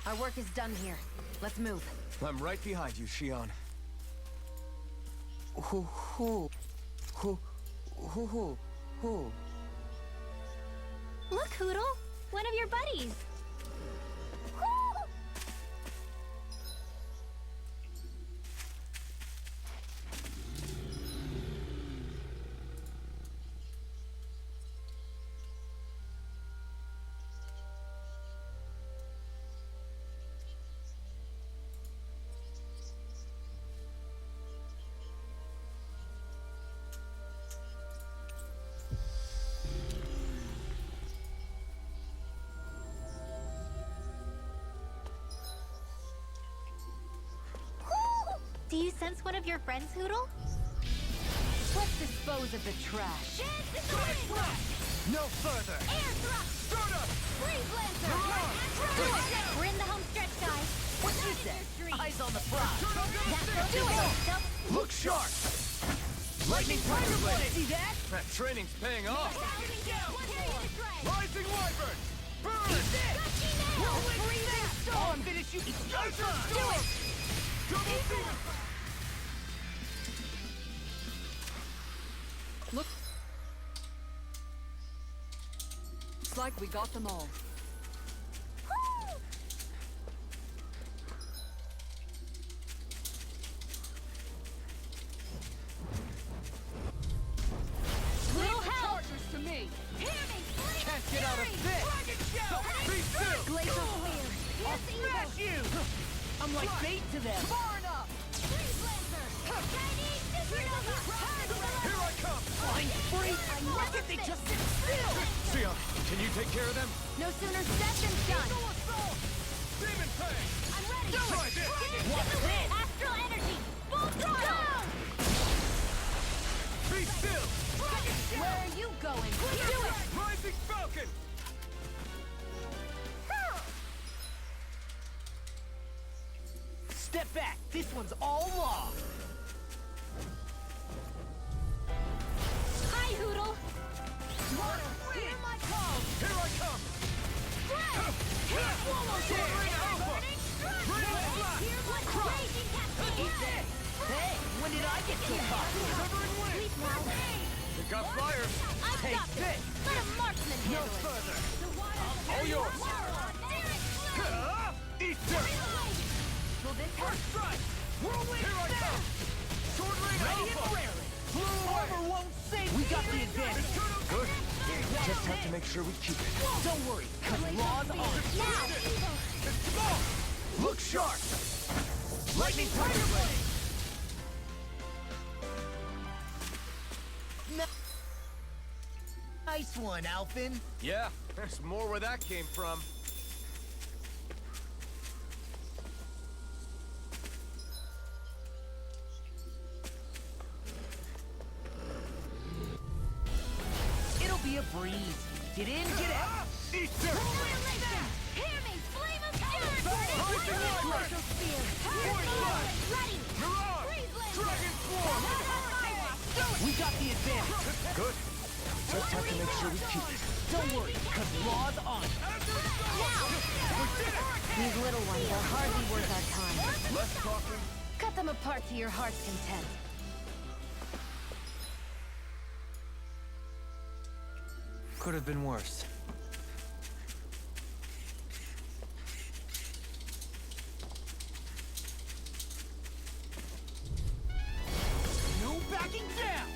Our work is done here. Let's move. I'm right behind you, Shion. Look, Hoodle. One of your buddies. sense one of your friends, Hoodle? Let's dispose of the trash. Dance in the wind! No further! Air thrust! Start up! Freeze Lancer! We're in the home stretch, guys. What you say? Eyes on the prize. That's do it! Look sharp! Lightning Tiger Blade! See that? That training's paying off! Rising Wyvern! Burn! I'll finish you. Explosion Storm! Double Demon! Looks like we got them all. Little help! Chargers to me. Can't get out of this! Dragon Shell. Be still! Glacial Spear! I'll smash you. I'm like bait to them. Far enough! Freeze Lancer! Chinese Supernova! Here I come! I'm free. Why can't they just sit still? Sia, can you take care of them? No sooner said than done! Assault! Demon Fang! I'm ready! Try this! What's this? Astral Energy! Full throttle! Be still! Where are you going? Do it! Rising Falcon! Step back. This one's all law. Hi, Hoodle! Hear my call! Here I come! Sword Ring Alpha! Radiant Blast! Raging Cascade! Hey, when did I get so popular? Severing Wind! Pick up fire! I've Take got this! this. Let a marksman No handle it! further. All yours! Eat dirt! Will this help? First strike! Whirlwind Here I come! Sword Ring Ready and Alpha! rarely. Blew away! Armor won't save We got the advantage. Good. Just have to make sure we keep it. Don't worry, cause law's on. Look sharp! Lightning Tiger Blade! Nice one, Alphin. Yeah, there's more where that came from. It'll be a breeze. Get in, get out. Eat dirt! Hear me! Flame of Fury! Glacial Spear! Ready! Mirage! Freeze Lancer! Dragon Swarm! We got the advantage. Good. Just have to make sure we keep it. Don't worry, cause law's on. These little ones are hardly worth our time. Less talking. Cut them apart to your heart's content. Could have been worse. No backing down.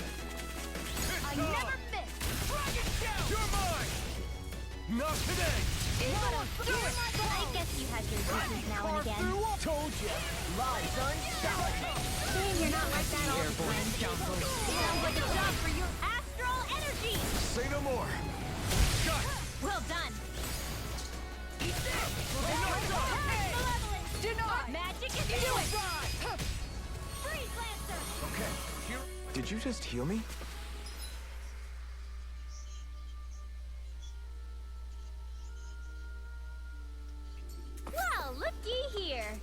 I never miss! Dragon Shell! You're mine! Not today! I guess you have your uses now and again. Told ya. Lies unstoppable. You're not like that all the time. Sounds like a job for your astral energy! Say no more. Shut! Well done! Denied! Magic is do it! Freeze Lancer! Okay, here. Did you just heal me? Well, looky here!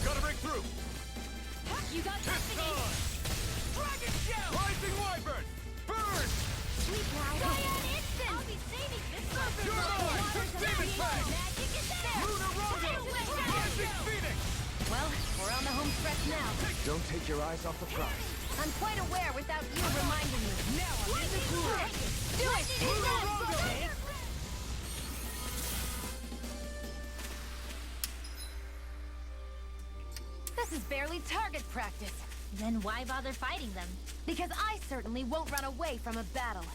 Gotta break through! You got It's destiny! on! Dragon Shell! Rising Wyvern! Burn! Sweet ride! Giant instant! I'll be saving this one! You're mine! Demon Fang! Magic is there! Lunar Rondo! Rising Phoenix! Well, we're on the home stretch now. Don't take your eyes off the prize. I'm quite aware without you reminding me. Now I'm in the groove. Do it! Lunar Rondo! This is barely target practice. Then why bother fighting them? Because I certainly won't run away from a battle.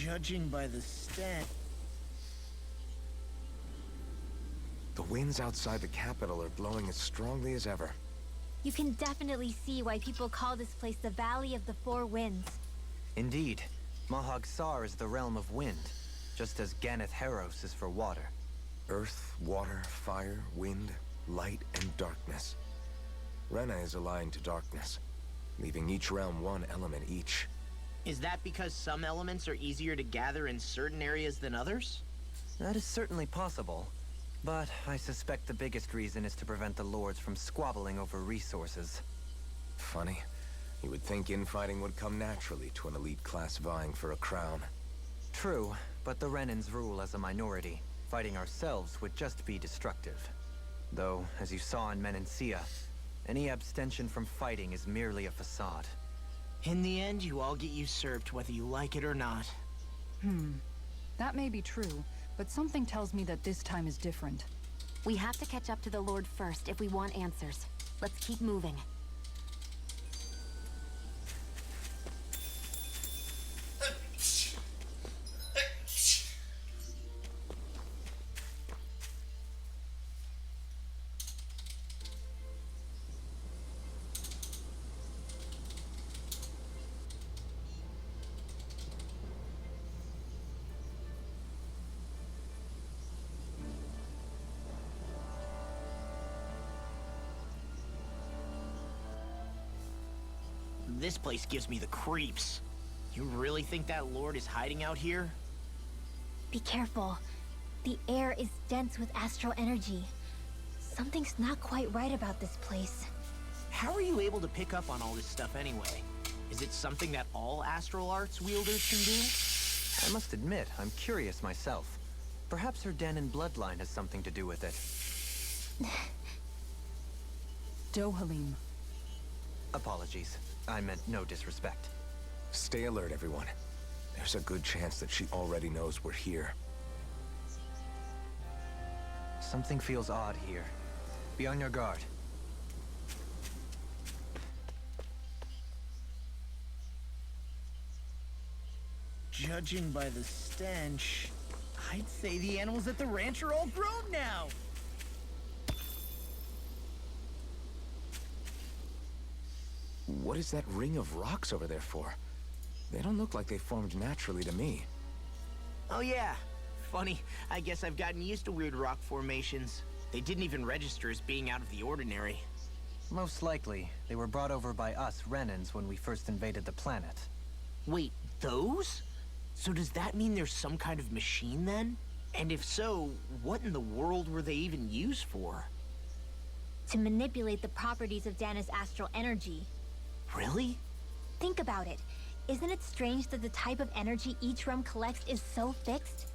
Judging by the stench... The winds outside the capital are blowing as strongly as ever. You can definitely see why people call this place the Valley of the Four Winds. Indeed, Mahag Sar is the realm of wind, just as Ganeth Heros is for water. Earth, water, fire, wind, light, and darkness. Rena is aligned to darkness, leaving each realm one element each. Is that because some elements are easier to gather in certain areas than others? That is certainly possible, but I suspect the biggest reason is to prevent the lords from squabbling over resources. Funny. You would think infighting would come naturally to an elite class vying for a crown. True, but the Renans rule as a minority. Fighting ourselves would just be destructive. Though, as you saw in Menancia, any abstention from fighting is merely a facade. In the end, you all get usurped whether you like it or not. That may be true, but something tells me that this time is different. We have to catch up to the Lord first if we want answers. Let's keep moving. This place gives me the creeps. You really think that lord is hiding out here? Be careful. The air is dense with astral energy. Something's not quite right about this place. How are you able to pick up on all this stuff anyway? Is it something that all astral arts wielders can do? I must admit, I'm curious myself. Perhaps her Danon bloodline has something to do with it. Dohalim. Apologies. I meant no disrespect. Stay alert, everyone. There's a good chance that she already knows we're here. Something feels odd here. Be on your guard. Judging by the stench, I'd say the animals at the ranch are all grown now. What is that ring of rocks over there for? They don't look like they formed naturally to me. Oh yeah. Funny, I guess I've gotten used to weird rock formations. They didn't even register as being out of the ordinary. Most likely, they were brought over by us Renans when we first invaded the planet. Wait, those? So does that mean there's some kind of machine then? And if so, what in the world were they even used for? To manipulate the properties of Dana's astral energy. Really? Think about it. Isn't it strange that the type of energy each realm collects is so fixed?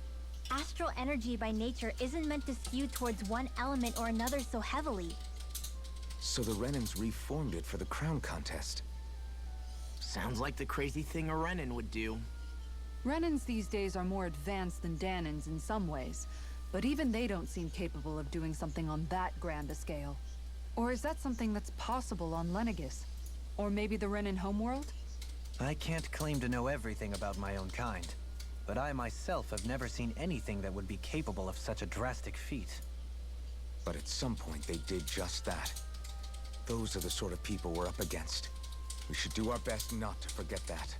Astral energy by nature isn't meant to skew towards one element or another so heavily. So the Renans reformed it for the crown contest. Sounds like the crazy thing a Renan would do. Renans these days are more advanced than Danans in some ways, but even they don't seem capable of doing something on that grand a scale. Or is that something that's possible on Lenegis? Or maybe the Renan homeworld? I can't claim to know everything about my own kind, but I myself have never seen anything that would be capable of such a drastic feat. But at some point they did just that. Those are the sort of people we're up against. We should do our best not to forget that.